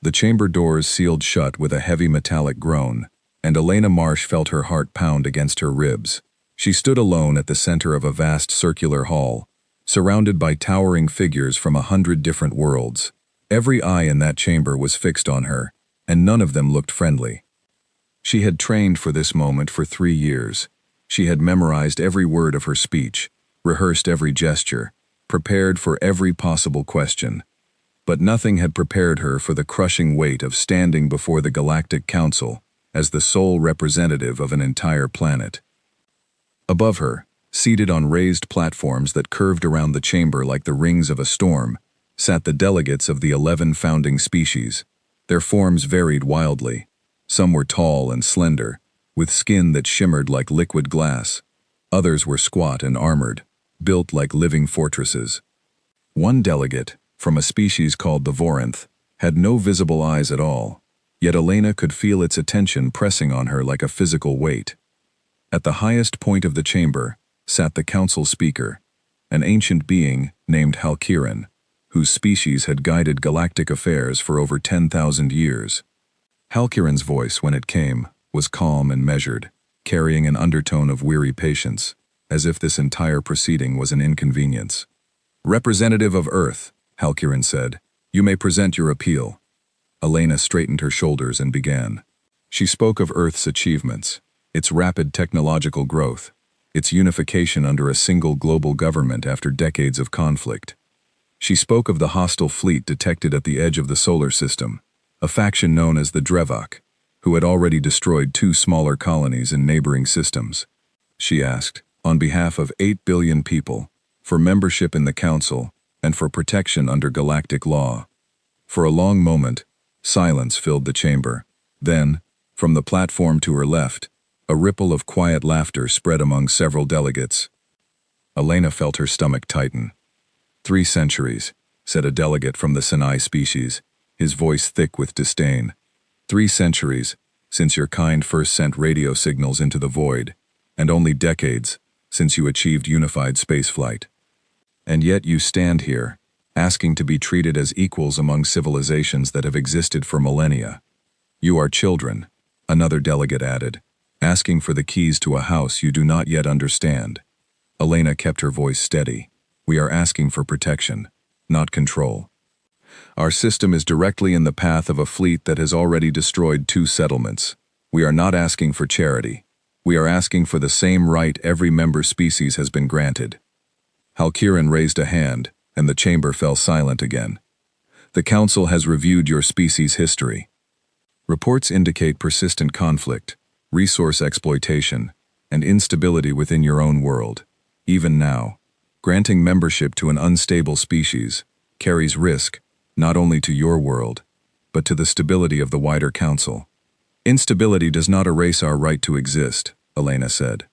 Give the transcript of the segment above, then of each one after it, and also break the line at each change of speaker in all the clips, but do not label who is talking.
The chamber doors sealed shut with a heavy metallic groan, and Elena Marsh felt her heart pound against her ribs. She stood alone at the center of a vast circular hall, surrounded by towering figures from 100 different worlds. Every eye in that chamber was fixed on her, and none of them looked friendly. She had trained for this moment for 3 years. She had memorized every word of her speech, rehearsed every gesture, prepared for every possible question. But nothing had prepared her for the crushing weight of standing before the Galactic Council as the sole representative of an entire planet. Above her, seated on raised platforms that curved around the chamber like the rings of a storm, sat the delegates of the 11 founding species. Their forms varied wildly. Some were tall and slender, with skin that shimmered like liquid glass. Others were squat and armored, built like living fortresses. One delegate, from a species called the Voranth, had no visible eyes at all, yet Elena could feel its attention pressing on her like a physical weight. At the highest point of the chamber sat the council speaker, an ancient being named Halkirin, whose species had guided galactic affairs for over 10,000 years. Halkirin's voice, when it came, was calm and measured, carrying an undertone of weary patience, as if this entire proceeding was an inconvenience. "Representative of Earth," Halkirin said, "you may present your appeal." Elena straightened her shoulders and began. She spoke of Earth's achievements, its rapid technological growth, its unification under a single global government after decades of conflict. She spoke of the hostile fleet detected at the edge of the solar system, a faction known as the Drevok, who had already destroyed 2 smaller colonies in neighboring systems. She asked, on behalf of 8 billion people, for membership in the Council and for protection under galactic law. For a long moment, silence filled the chamber. Then, from the platform to her left, a ripple of quiet laughter spread among several delegates. Elena felt her stomach tighten. 3 centuries, said a delegate from the Sinai species, his voice thick with disdain. 3 centuries, since your kind first sent radio signals into the void, and only decades, since you achieved unified spaceflight. And yet you stand here, asking to be treated as equals among civilizations that have existed for millennia. You are children, another delegate added, asking for the keys to a house you do not yet understand. Elena kept her voice steady. We are asking for protection, not control. Our system is directly in the path of a fleet that has already destroyed 2 settlements. We are not asking for charity. We are asking for the same right every member species has been granted. Halkirin raised a hand, and the chamber fell silent again. The Council has reviewed your species' history. Reports indicate persistent conflict, resource exploitation, and instability within your own world. Even now, granting membership to an unstable species carries risk not only to your world, but to the stability of the wider Council. Instability does not erase our right to exist, Elena said.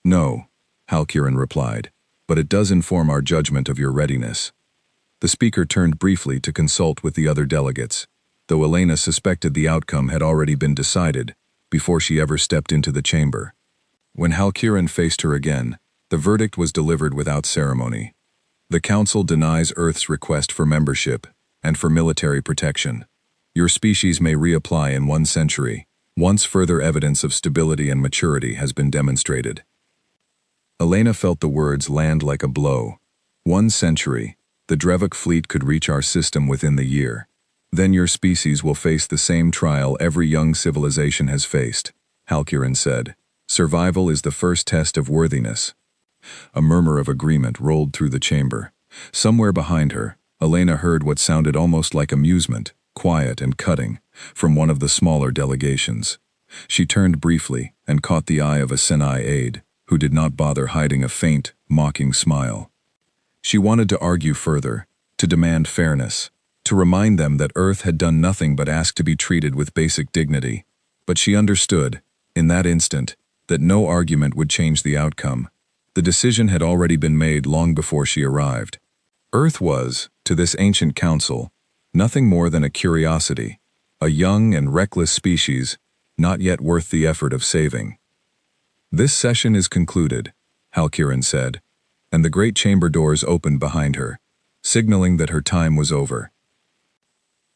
No, Halkirin replied, but it does inform our judgment of your readiness. The speaker turned briefly to consult with the other delegates, though Elena suspected the outcome had already been decided before she ever stepped into the chamber. When Halkirin faced her again, the verdict was delivered without ceremony. The Council denies Earth's request for membership and for military protection. Your species may reapply in 1 century, once further evidence of stability and maturity has been demonstrated. Elena felt the words land like a blow. 1 century, the Drevok fleet could reach our system within the year. Then your species will face the same trial every young civilization has faced, Halkirin said. Survival is the first test of worthiness. A murmur of agreement rolled through the chamber. Somewhere behind her, Elena heard what sounded almost like amusement, quiet and cutting, from one of the smaller delegations. She turned briefly and caught the eye of a Sinai aide, who did not bother hiding a faint, mocking smile. She wanted to argue further, to demand fairness, to remind them that Earth had done nothing but ask to be treated with basic dignity. But she understood, in that instant, that no argument would change the outcome. The decision had already been made long before she arrived. Earth was, to this ancient council, nothing more than a curiosity, a young and reckless species, not yet worth the effort of saving. This session is concluded, Halkirin said, and the great chamber doors opened behind her, signaling that her time was over.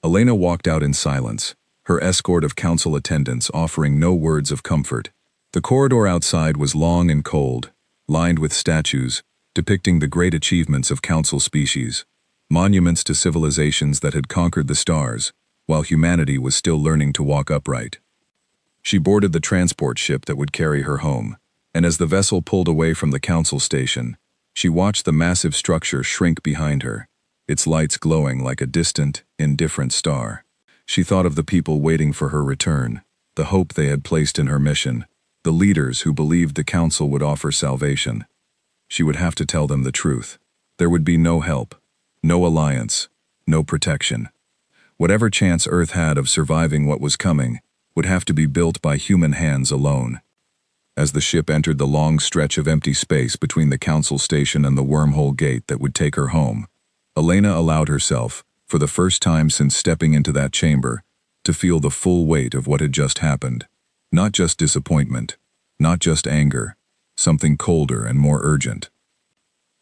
Elena walked out in silence, her escort of council attendants offering no words of comfort. The corridor outside was long and cold, lined with statues, depicting the great achievements of council species, monuments to civilizations that had conquered the stars, while humanity was still learning to walk upright. She boarded the transport ship that would carry her home, and as the vessel pulled away from the council station, she watched the massive structure shrink behind her, its lights glowing like a distant, indifferent star. She thought of the people waiting for her return, the hope they had placed in her mission, the leaders who believed the council would offer salvation. She would have to tell them the truth. There would be no help, no alliance, no protection. Whatever chance Earth had of surviving what was coming would have to be built by human hands alone. As the ship entered the long stretch of empty space between the council station and the wormhole gate that would take her home, Elena allowed herself, for the first time since stepping into that chamber, to feel the full weight of what had just happened. Not just disappointment, not just anger, something colder and more urgent.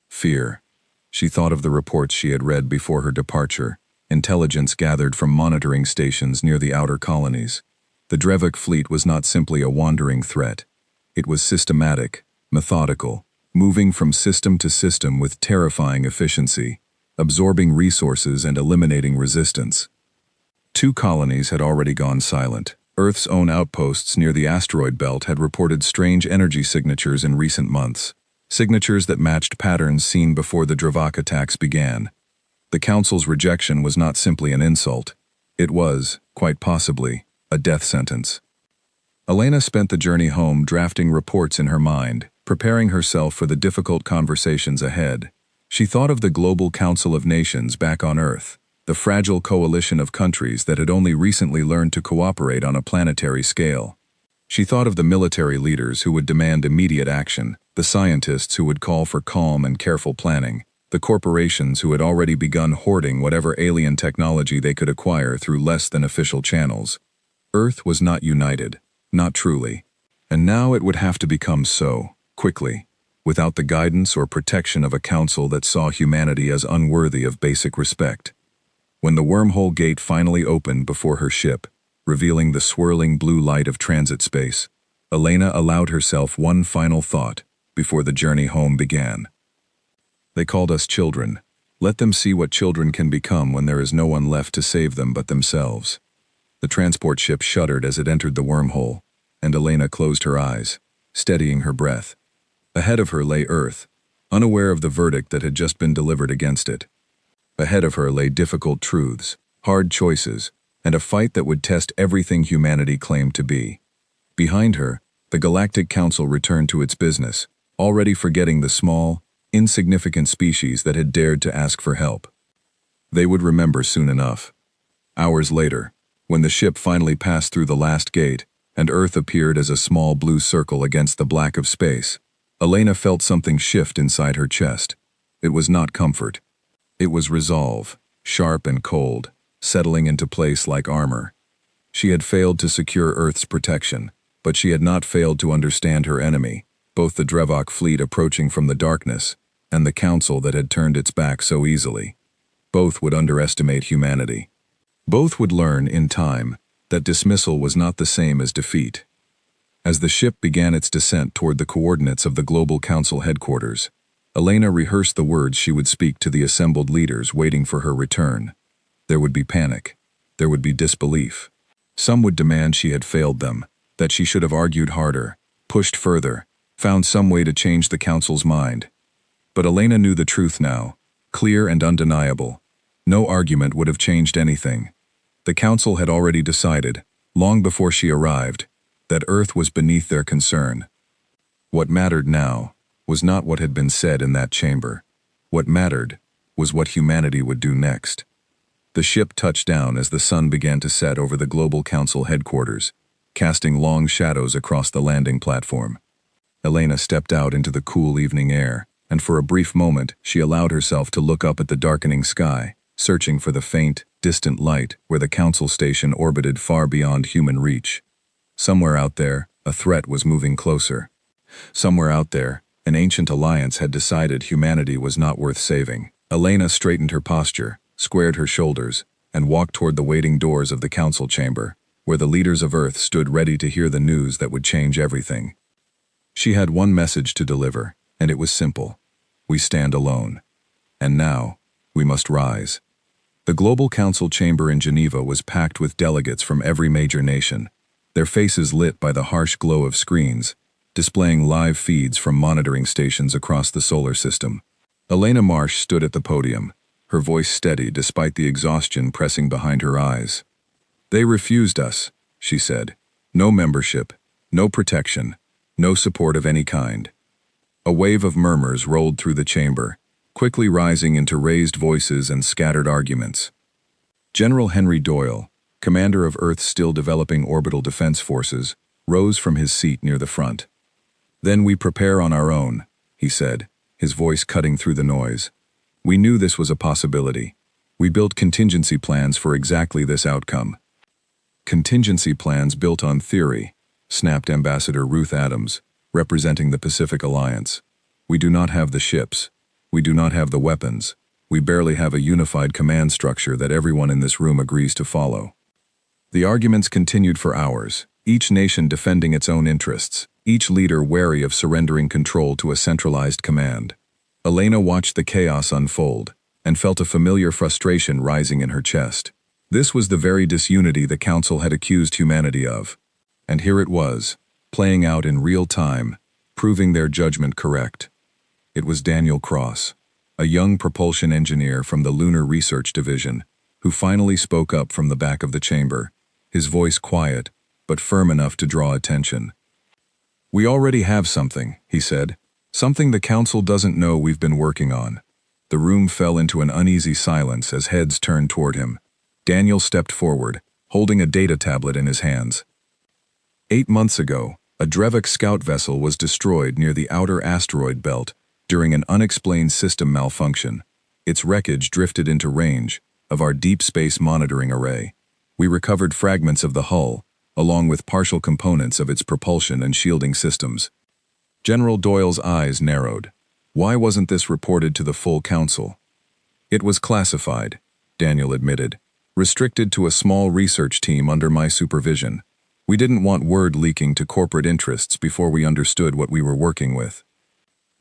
Fear. She thought of the reports she had read before her departure, intelligence gathered from monitoring stations near the outer colonies. The Drevok fleet was not simply a wandering threat. It was systematic, methodical, moving from system to system with terrifying efficiency, absorbing resources and eliminating resistance. 2 colonies had already gone silent. Earth's own outposts near the asteroid belt had reported strange energy signatures in recent months, signatures that matched patterns seen before the Drevok attacks began. The Council's rejection was not simply an insult. It was, quite possibly, a death sentence. Elena spent the journey home drafting reports in her mind, preparing herself for the difficult conversations ahead. She thought of the Global Council of Nations back on Earth, the fragile coalition of countries that had only recently learned to cooperate on a planetary scale. She thought of the military leaders who would demand immediate action, the scientists who would call for calm and careful planning, the corporations who had already begun hoarding whatever alien technology they could acquire through less than official channels. Earth was not united, not truly, and now it would have to become so, quickly, without the guidance or protection of a council that saw humanity as unworthy of basic respect. When the wormhole gate finally opened before her ship, revealing the swirling blue light of transit space, Elena allowed herself one final thought before the journey home began. They called us children. Let them see what children can become when there is no one left to save them but themselves. The transport ship shuddered as it entered the wormhole, and Elena closed her eyes, steadying her breath. Ahead of her lay Earth, unaware of the verdict that had just been delivered against it. Ahead of her lay difficult truths, hard choices, and a fight that would test everything humanity claimed to be. Behind her, the Galactic Council returned to its business, already forgetting the small, insignificant species that had dared to ask for help. They would remember soon enough. Hours later, when the ship finally passed through the last gate, and Earth appeared as a small blue circle against the black of space, Elena felt something shift inside her chest. It was not comfort. It was resolve, sharp and cold, settling into place like armor. She had failed to secure Earth's protection, but she had not failed to understand her enemy, both the Drevok fleet approaching from the darkness, and the Council that had turned its back so easily. Both would underestimate humanity. Both would learn, in time, that dismissal was not the same as defeat. As the ship began its descent toward the coordinates of the Global Council headquarters, Elena rehearsed the words she would speak to the assembled leaders waiting for her return. There would be panic. There would be disbelief. Some would demand she had failed them, that she should have argued harder, pushed further, found some way to change the Council's mind. But Elena knew the truth now, clear and undeniable. No argument would have changed anything. The Council had already decided, long before she arrived, that Earth was beneath their concern. What mattered now was not what had been said in that chamber. What mattered was what humanity would do next. The ship touched down as the sun began to set over the Global Council headquarters, casting long shadows across the landing platform. Elena stepped out into the cool evening air, and for a brief moment she allowed herself to look up at the darkening sky, searching for the faint, distant light where the Council station orbited far beyond human reach. Somewhere out there, a threat was moving closer. Somewhere out there, an ancient alliance had decided humanity was not worth saving. Elena straightened her posture, squared her shoulders, and walked toward the waiting doors of the council chamber, where the leaders of Earth stood ready to hear the news that would change everything. She had one message to deliver, and it was simple. We stand alone. And now, we must rise. The Global Council chamber in Geneva was packed with delegates from every major nation, their faces lit by the harsh glow of screens, displaying live feeds from monitoring stations across the solar system. Elena Marsh stood at the podium, her voice steady despite the exhaustion pressing behind her eyes. They refused us, she said. No membership, no protection, no support of any kind. A wave of murmurs rolled through the chamber, quickly rising into raised voices and scattered arguments. General Henry Doyle, commander of Earth's still developing orbital defense forces, rose from his seat near the front. Then we prepare on our own, he said, his voice cutting through the noise. We knew this was a possibility. We built contingency plans for exactly this outcome. Contingency plans built on theory, snapped Ambassador Ruth Adams, representing the Pacific Alliance. We do not have the ships. We do not have the weapons. We barely have a unified command structure that everyone in this room agrees to follow. The arguments continued for hours, each nation defending its own interests, each leader wary of surrendering control to a centralized command. Elena watched the chaos unfold and felt a familiar frustration rising in her chest. This was the very disunity the Council had accused humanity of. And here it was, playing out in real time, proving their judgment correct. It was Daniel Cross, a young propulsion engineer from the Lunar Research Division, who finally spoke up from the back of the chamber, his voice quiet, but firm enough to draw attention. We already have something, he said. Something the Council doesn't know we've been working on. The room fell into an uneasy silence as heads turned toward him. Daniel stepped forward, holding a data tablet in his hands. 8 months ago, a Drevik scout vessel was destroyed near the outer asteroid belt during an unexplained system malfunction. Its wreckage drifted into range of our deep space monitoring array. We recovered fragments of the hull, along with partial components of its propulsion and shielding systems. General Doyle's eyes narrowed. Why wasn't this reported to the full Council? It was classified, Daniel admitted, restricted to a small research team under my supervision. We didn't want word leaking to corporate interests before we understood what we were working with.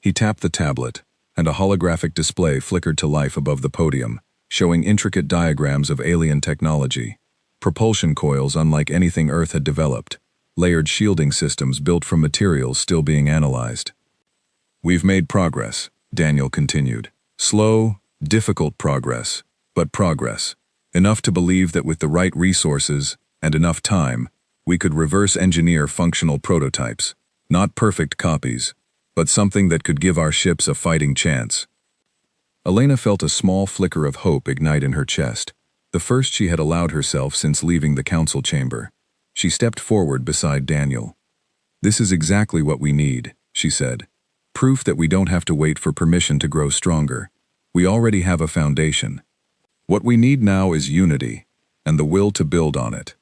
He tapped the tablet, and a holographic display flickered to life above the podium, showing intricate diagrams of alien technology. Propulsion coils unlike anything Earth had developed, layered shielding systems built from materials still being analyzed. We've made progress, Daniel continued. Slow, difficult progress, but progress. Enough to believe that with the right resources and enough time, we could reverse engineer functional prototypes. Not perfect copies, but something that could give our ships a fighting chance. Elena felt a small flicker of hope ignite in her chest, the first she had allowed herself since leaving the Council chamber. She stepped forward beside Daniel. This is exactly what we need, she said. Proof that we don't have to wait for permission to grow stronger. We already have a foundation. What we need now is unity, and the will to build on it.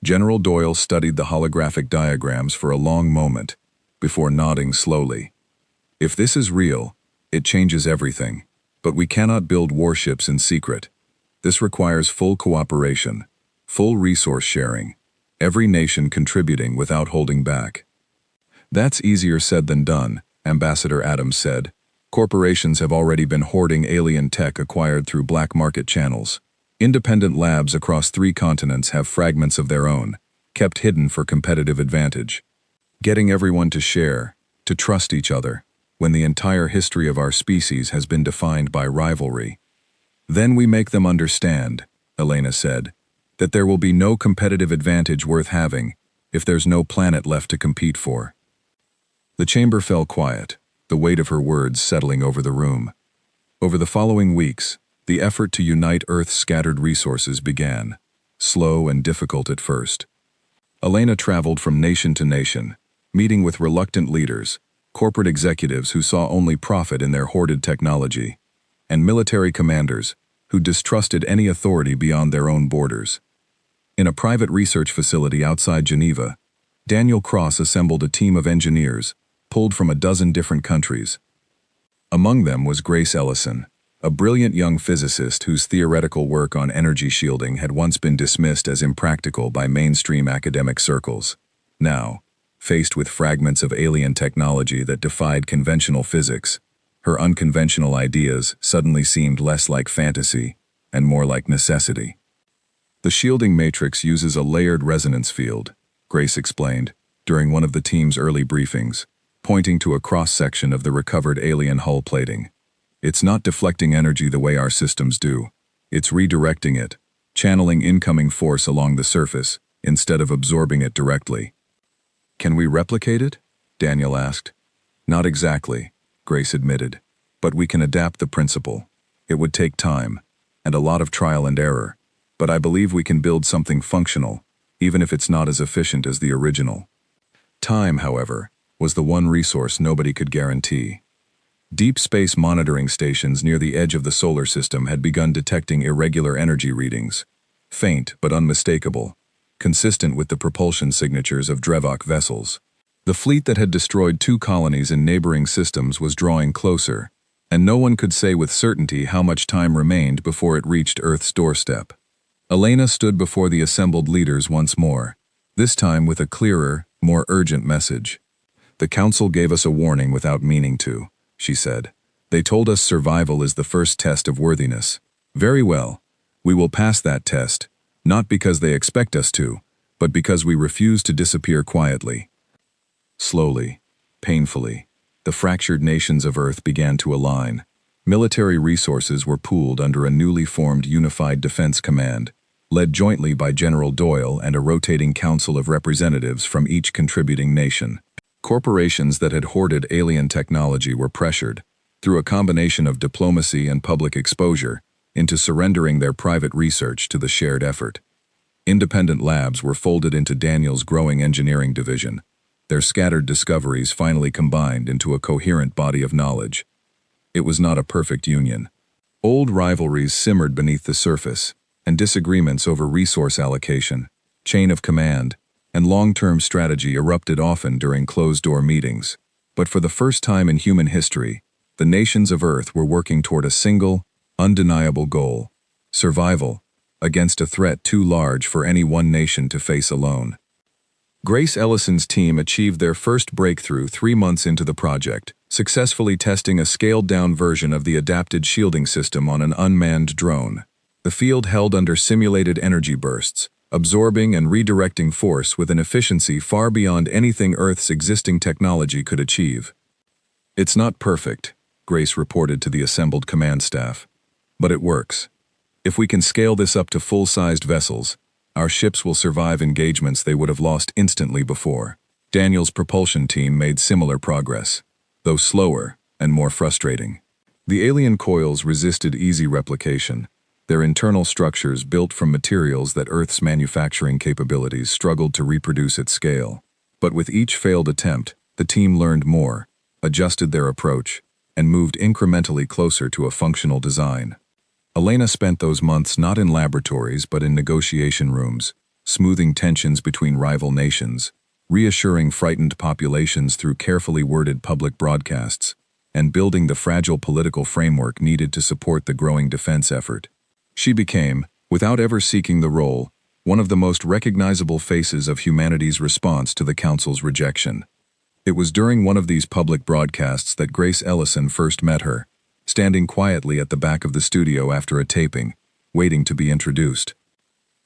General Doyle studied the holographic diagrams for a long moment, before nodding slowly. If this is real, it changes everything, but we cannot build warships in secret. This requires full cooperation, full resource sharing, every nation contributing without holding back. That's easier said than done, Ambassador Adams said. Corporations have already been hoarding alien tech acquired through black market channels. Independent labs across 3 continents have fragments of their own, kept hidden for competitive advantage. Getting everyone to share, to trust each other, when the entire history of our species has been defined by rivalry. Then we make them understand, Elena said, that there will be no competitive advantage worth having if there's no planet left to compete for. The chamber fell quiet, the weight of her words settling over the room. Over the following weeks, the effort to unite Earth's scattered resources began, slow and difficult at first. Elena traveled from nation to nation, meeting with reluctant leaders, corporate executives who saw only profit in their hoarded technology, and military commanders who distrusted any authority beyond their own borders. In a private research facility outside Geneva, Daniel Cross assembled a team of engineers pulled from a dozen different countries. Among them was Grace Ellison, a brilliant young physicist whose theoretical work on energy shielding had once been dismissed as impractical by mainstream academic circles. Now, faced with fragments of alien technology that defied conventional physics, her unconventional ideas suddenly seemed less like fantasy and more like necessity. The shielding matrix uses a layered resonance field, Grace explained, during one of the team's early briefings, pointing to a cross-section of the recovered alien hull plating. It's not deflecting energy the way our systems do. It's redirecting it, channeling incoming force along the surface, instead of absorbing it directly. Can we replicate it? Daniel asked. Not exactly, Grace admitted, but we can adapt the principle. It would take time, and a lot of trial and error, but I believe we can build something functional, even if it's not as efficient as the original. Time, however, was the one resource nobody could guarantee. Deep space monitoring stations near the edge of the solar system had begun detecting irregular energy readings, faint but unmistakable, consistent with the propulsion signatures of Drevok vessels. The fleet that had destroyed 2 colonies in neighboring systems was drawing closer, and no one could say with certainty how much time remained before it reached Earth's doorstep. Elena stood before the assembled leaders once more, this time with a clearer, more urgent message. The Council gave us a warning without meaning to, she said. They told us survival is the first test of worthiness. Very well. We will pass that test, not because they expect us to, but because we refuse to disappear quietly. Slowly, painfully, the fractured nations of Earth began to align. Military resources were pooled under a newly formed Unified Defense Command, led jointly by General Doyle and a rotating council of representatives from each contributing nation. Corporations that had hoarded alien technology were pressured, through a combination of diplomacy and public exposure, into surrendering their private research to the shared effort. Independent labs were folded into Daniel's growing engineering division, their scattered discoveries finally combined into a coherent body of knowledge. It was not a perfect union. Old rivalries simmered beneath the surface, and disagreements over resource allocation, chain of command, and long-term strategy erupted often during closed-door meetings. But for the first time in human history, the nations of Earth were working toward a single, undeniable goal: survival, against a threat too large for any one nation to face alone. Grace Ellison's team achieved their first breakthrough 3 months into the project, successfully testing a scaled-down version of the adapted shielding system on an unmanned drone. The field held under simulated energy bursts, absorbing and redirecting force with an efficiency far beyond anything Earth's existing technology could achieve. It's not perfect, Grace reported to the assembled command staff, but it works. If we can scale this up to full-sized vessels, our ships will survive engagements they would have lost instantly before. Daniel's propulsion team made similar progress, though slower and more frustrating. The alien coils resisted easy replication, their internal structures built from materials that Earth's manufacturing capabilities struggled to reproduce at scale. But with each failed attempt, the team learned more, adjusted their approach, and moved incrementally closer to a functional design. Elena spent those months not in laboratories but in negotiation rooms, smoothing tensions between rival nations, reassuring frightened populations through carefully worded public broadcasts, and building the fragile political framework needed to support the growing defense effort. She became, without ever seeking the role, one of the most recognizable faces of humanity's response to the Council's rejection. It was during one of these public broadcasts that Grace Ellison first met her, standing quietly at the back of the studio after a taping, waiting to be introduced.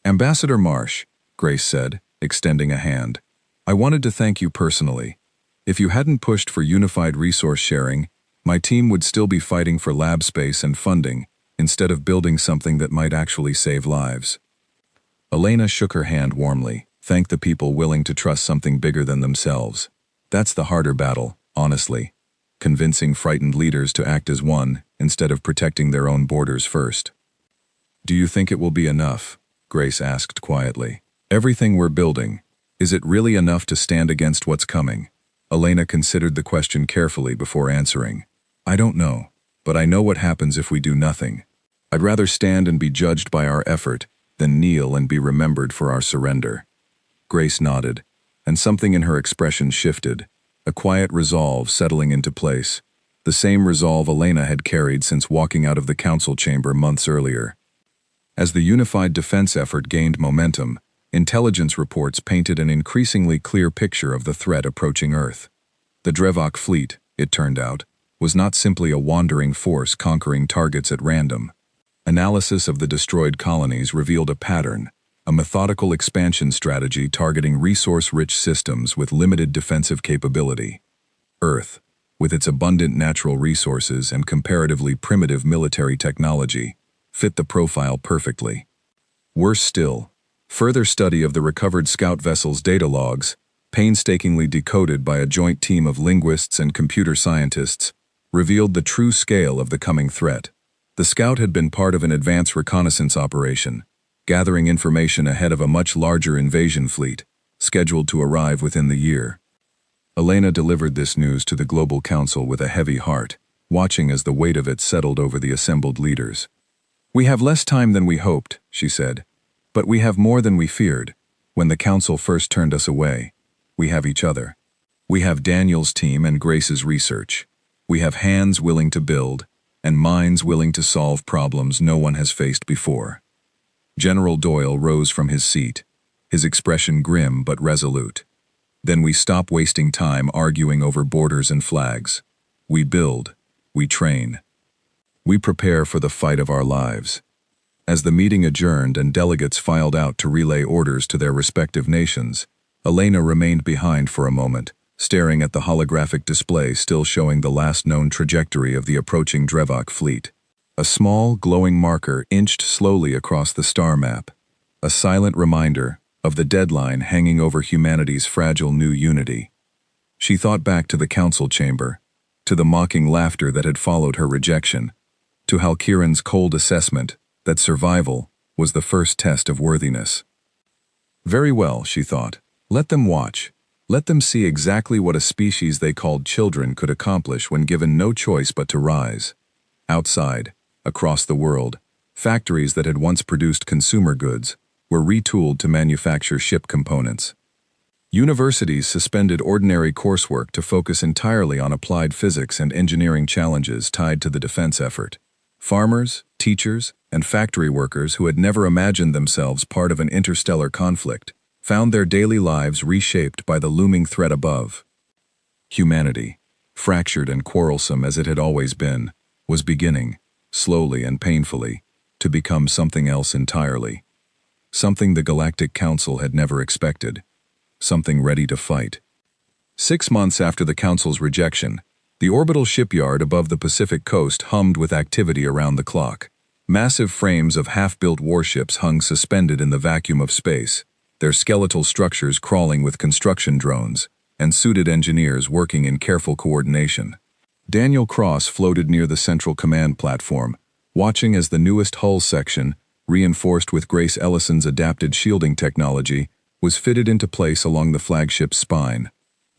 "Ambassador Marsh," Grace said, extending a hand, "I wanted to thank you personally. If you hadn't pushed for unified resource sharing, my team would still be fighting for lab space and funding, instead of building something that might actually save lives." Elena shook her hand warmly, thanked the people willing to trust something bigger than themselves. That's the harder battle, honestly. Convincing frightened leaders to act as one, instead of protecting their own borders first. "Do you think it will be enough?" Grace asked quietly. "Everything we're building, is it really enough to stand against what's coming?" Elena considered the question carefully before answering. "I don't know, but I know what happens if we do nothing. I'd rather stand and be judged by our effort than kneel and be remembered for our surrender." Grace nodded, and something in her expression shifted, a quiet resolve settling into place. the same resolve Elena had carried since walking out of the council chamber months earlier. As the unified defense effort gained momentum, intelligence reports painted an increasingly clear picture of the threat approaching Earth. The Drevok fleet, it turned out, was not simply a wandering force conquering targets at random. Analysis of the destroyed colonies revealed a pattern, a methodical expansion strategy targeting resource-rich systems with limited defensive capability. Earth, with its abundant natural resources and comparatively primitive military technology, fit the profile perfectly. Worse still, further study of the recovered scout vessel's data logs, painstakingly decoded by a joint team of linguists and computer scientists, revealed the true scale of the coming threat. The scout had been part of an advanced reconnaissance operation, gathering information ahead of a much larger invasion fleet, scheduled to arrive within the year. Elena delivered this news to the Global Council with a heavy heart, watching as the weight of it settled over the assembled leaders. "We have less time than we hoped," she said, "but we have more than we feared. When the Council first turned us away, we have each other. We have Daniel's team and Grace's research. We have hands willing to build, and minds willing to solve problems no one has faced before." General Doyle rose from his seat, his expression grim but resolute. "Then we stop wasting time arguing over borders and flags. We build, we train. We prepare for the fight of our lives." As the meeting adjourned and delegates filed out to relay orders to their respective nations, Elena remained behind for a moment, staring at the holographic display still showing the last known trajectory of the approaching Drevok fleet. A small, glowing marker inched slowly across the star map, a silent reminder of the deadline hanging over humanity's fragile new unity. She thought back to the council chamber, to the mocking laughter that had followed her rejection, to Hal Kieran's cold assessment that survival was the first test of worthiness. Very well, she thought. Let them watch. Let them see exactly what a species they called children could accomplish when given no choice but to rise. Outside, across the world, factories that had once produced consumer goods were retooled to manufacture ship components. Universities suspended ordinary coursework to focus entirely on applied physics and engineering challenges tied to the defense effort. Farmers, teachers, and factory workers who had never imagined themselves part of an interstellar conflict found their daily lives reshaped by the looming threat above. Humanity, fractured and quarrelsome as it had always been, was beginning, slowly and painfully, to become something else entirely. Something the Galactic Council had never expected. Something ready to fight. 6 months after the Council's rejection, the orbital shipyard above the Pacific coast hummed with activity around the clock. Massive frames of half-built warships hung suspended in the vacuum of space, their skeletal structures crawling with construction drones, and suited engineers working in careful coordination. Daniel Cross floated near the central command platform, watching as the newest hull section, reinforced with Grace Ellison's adapted shielding technology, was fitted into place along the flagship's spine.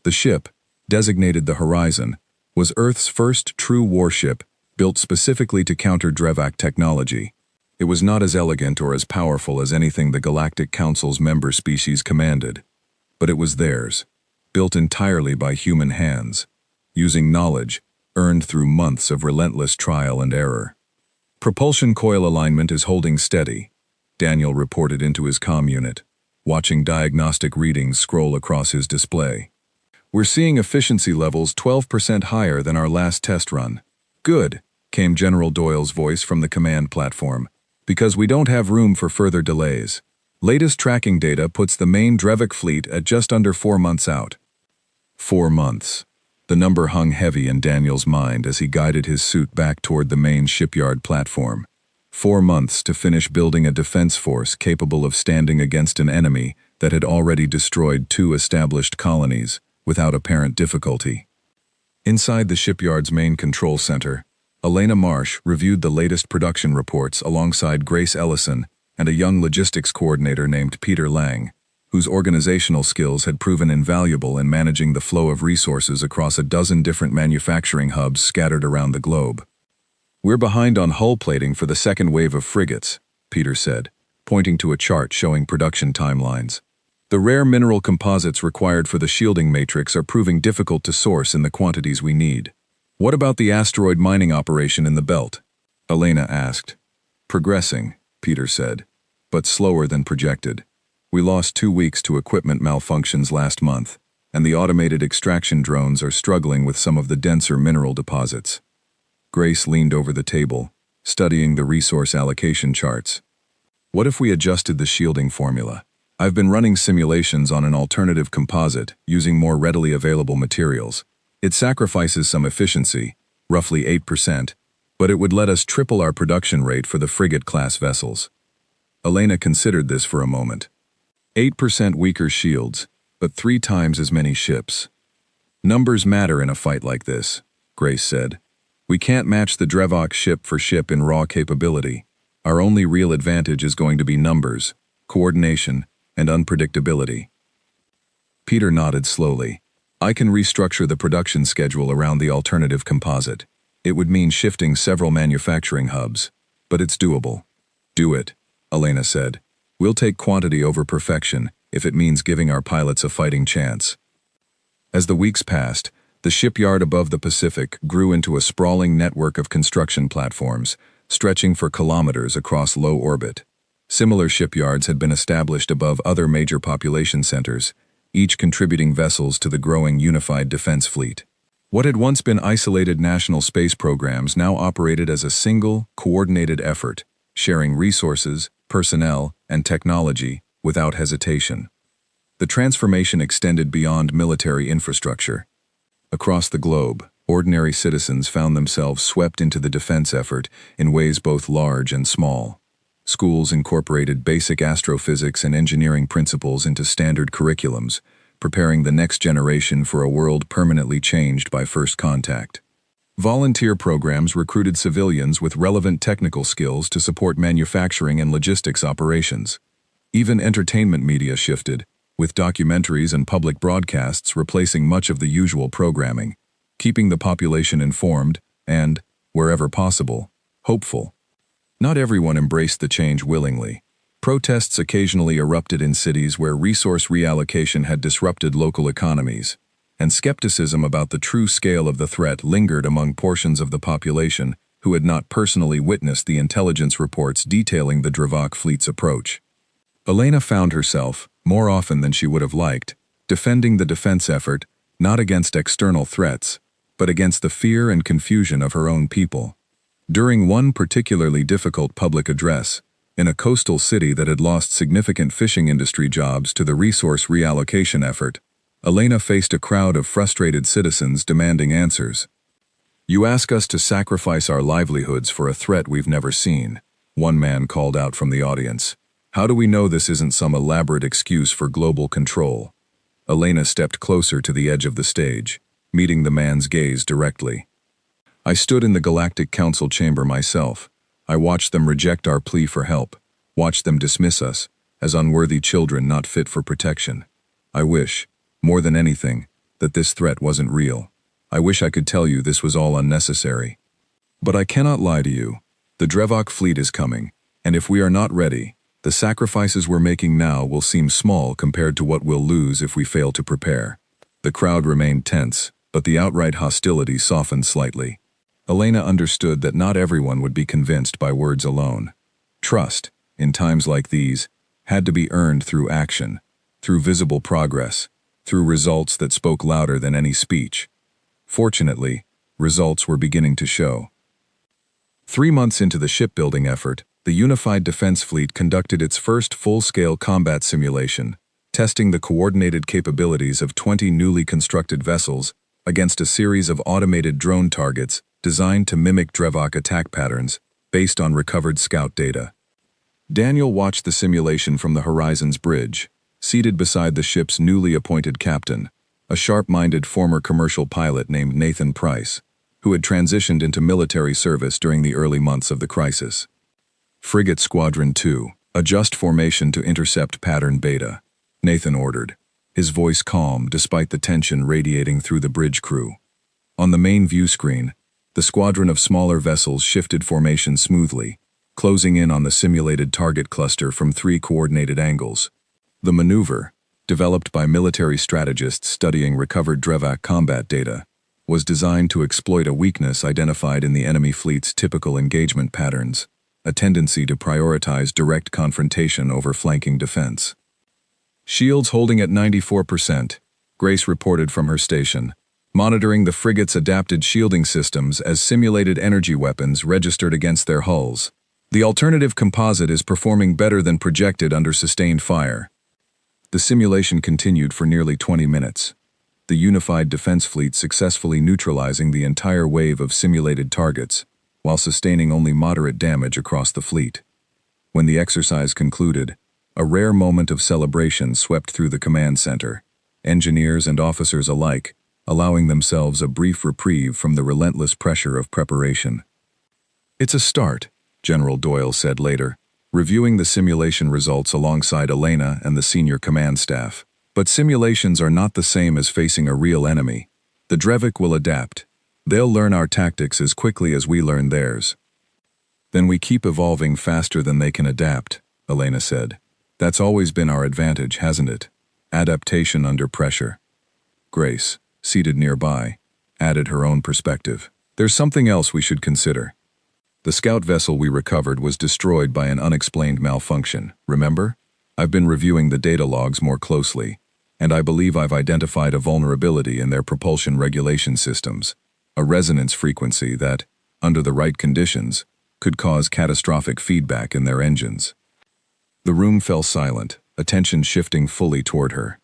The ship, designated the Horizon, was Earth's first true warship, built specifically to counter Drevok technology. It was not as elegant or as powerful as anything the Galactic Council's member species commanded, but it was theirs, built entirely by human hands, using knowledge earned through months of relentless trial and error. "Propulsion coil alignment is holding steady," Daniel reported into his comm unit, watching diagnostic readings scroll across his display. "We're seeing efficiency levels 12% higher than our last test run." "Good," came General Doyle's voice from the command platform, "because we don't have room for further delays. Latest tracking data puts the main Drevok fleet at just under 4 months out." 4 months. The number hung heavy in Daniel's mind as he guided his suit back toward the main shipyard platform. 4 months to finish building a defense force capable of standing against an enemy that had already destroyed 2 established colonies without apparent difficulty. Inside the shipyard's main control center, Elena Marsh reviewed the latest production reports alongside Grace Ellison and a young logistics coordinator named Peter Lang, whose organizational skills had proven invaluable in managing the flow of resources across a dozen different manufacturing hubs scattered around the globe. "We're behind on hull plating for the second wave of frigates," Peter said, pointing to a chart showing production timelines. "The rare mineral composites required for the shielding matrix are proving difficult to source in the quantities we need." What about the asteroid mining operation in the belt? Elena asked. Progressing, Peter said, but slower than projected. We lost 2 weeks to equipment malfunctions last month, and the automated extraction drones are struggling with some of the denser mineral deposits. Grace leaned over the table, studying the resource allocation charts. What if we adjusted the shielding formula? I've been running simulations on an alternative composite using more readily available materials. It sacrifices some efficiency, roughly 8%, but it would let us triple our production rate for the frigate-class vessels. Elena considered this for a moment. 8% weaker shields, but 3 times as many ships. Numbers matter in a fight like this, Grace said. We can't match the Drevok ship for ship in raw capability. Our only real advantage is going to be numbers, coordination, and unpredictability. Peter nodded slowly. I can restructure the production schedule around the alternative composite. It would mean shifting several manufacturing hubs, but it's doable. Do it, Elena said. We'll take quantity over perfection if it means giving our pilots a fighting chance. As the weeks passed, the shipyard above the Pacific grew into a sprawling network of construction platforms, stretching for kilometers across low orbit. Similar shipyards had been established above other major population centers, each contributing vessels to the growing unified defense fleet. What had once been isolated national space programs now operated as a single, coordinated effort, sharing resources, personnel, and technology without hesitation. The transformation extended beyond military infrastructure. Across the globe, ordinary citizens found themselves swept into the defense effort in ways both large and small. Schools incorporated basic astrophysics and engineering principles into standard curriculums, preparing the next generation for a world permanently changed by first contact. Volunteer programs recruited civilians with relevant technical skills to support manufacturing and logistics operations. Even entertainment media shifted, with documentaries and public broadcasts replacing much of the usual programming, keeping the population informed and, wherever possible, hopeful. Not everyone embraced the change willingly. Protests occasionally erupted in cities where resource reallocation had disrupted local economies, and skepticism about the true scale of the threat lingered among portions of the population who had not personally witnessed the intelligence reports detailing the Drevok fleet's approach. Elena found herself, more often than she would have liked, defending the defense effort not against external threats, but against the fear and confusion of her own people. During one particularly difficult public address, in a coastal city that had lost significant fishing industry jobs to the resource reallocation effort, Elena faced a crowd of frustrated citizens demanding answers. "You ask us to sacrifice our livelihoods for a threat we've never seen," one man called out from the audience. "How do we know this isn't some elaborate excuse for global control?" Elena stepped closer to the edge of the stage, meeting the man's gaze directly. "I stood in the Galactic Council chamber myself. I watched them reject our plea for help, watched them dismiss us as unworthy children not fit for protection. I wish, more than anything, that this threat wasn't real. I wish I could tell you this was all unnecessary. But I cannot lie to you. The Drevok fleet is coming, and if we are not ready, the sacrifices we're making now will seem small compared to what we'll lose if we fail to prepare." The crowd remained tense, but the outright hostility softened slightly. Elena understood that not everyone would be convinced by words alone. Trust, in times like these, had to be earned through action, through visible progress, through results that spoke louder than any speech. Fortunately, results were beginning to show. 3 months into the shipbuilding effort, the Unified Defense Fleet conducted its first full-scale combat simulation, testing the coordinated capabilities of 20 newly constructed vessels against a series of automated drone targets designed to mimic Drevok attack patterns based on recovered scout data. Daniel watched the simulation from the Horizons Bridge, seated beside the ship's newly appointed captain, a sharp-minded former commercial pilot named Nathan Price, who had transitioned into military service during the early months of the crisis. "Frigate Squadron 2, adjust formation to intercept pattern beta," Nathan ordered, his voice calm despite the tension radiating through the bridge crew. On the main view screen, the squadron of smaller vessels shifted formation smoothly, closing in on the simulated target cluster from 3 coordinated angles. The maneuver, developed by military strategists studying recovered Drevok combat data, was designed to exploit a weakness identified in the enemy fleet's typical engagement patterns, a tendency to prioritize direct confrontation over flanking defense. Shields holding at 94%, Grace reported from her station, monitoring the frigate's adapted shielding systems as simulated energy weapons registered against their hulls. The alternative composite is performing better than projected under sustained fire. The simulation continued for nearly 20 minutes, the unified defense fleet successfully neutralizing the entire wave of simulated targets, while sustaining only moderate damage across the fleet. When the exercise concluded, a rare moment of celebration swept through the command center, engineers and officers alike allowing themselves a brief reprieve from the relentless pressure of preparation. "It's a start," General Doyle said later, reviewing the simulation results alongside Elena and the senior command staff. "But simulations are not the same as facing a real enemy. The Drevik will adapt. They'll learn our tactics as quickly as we learn theirs." "Then we keep evolving faster than they can adapt," Elena said. "That's always been our advantage, hasn't it? Adaptation under pressure." Grace, seated nearby, added her own perspective. "There's something else we should consider. The scout vessel we recovered was destroyed by an unexplained malfunction, remember? I've been reviewing the data logs more closely, and I believe I've identified a vulnerability in their propulsion regulation systems, a resonance frequency that, under the right conditions, could cause catastrophic feedback in their engines." The room fell silent, attention shifting fully toward her.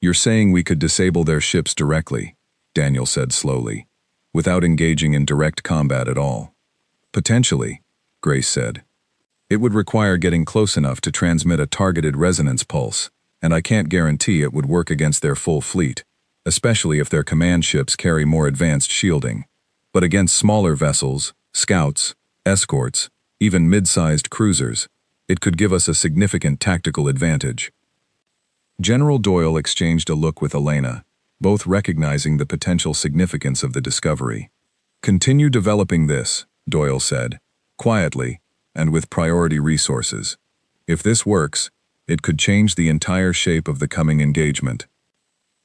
"You're saying we could disable their ships directly," Daniel said slowly, "without engaging in direct combat at all?" "Potentially," Grace said. "It would require getting close enough to transmit a targeted resonance pulse, and I can't guarantee it would work against their full fleet, especially if their command ships carry more advanced shielding. But against smaller vessels, scouts, escorts, even mid-sized cruisers, it could give us a significant tactical advantage." General Doyle exchanged a look with Elena, both recognizing the potential significance of the discovery. "Continue developing this," Doyle said, quietly, and with priority resources. "If this works, it could change the entire shape of the coming engagement."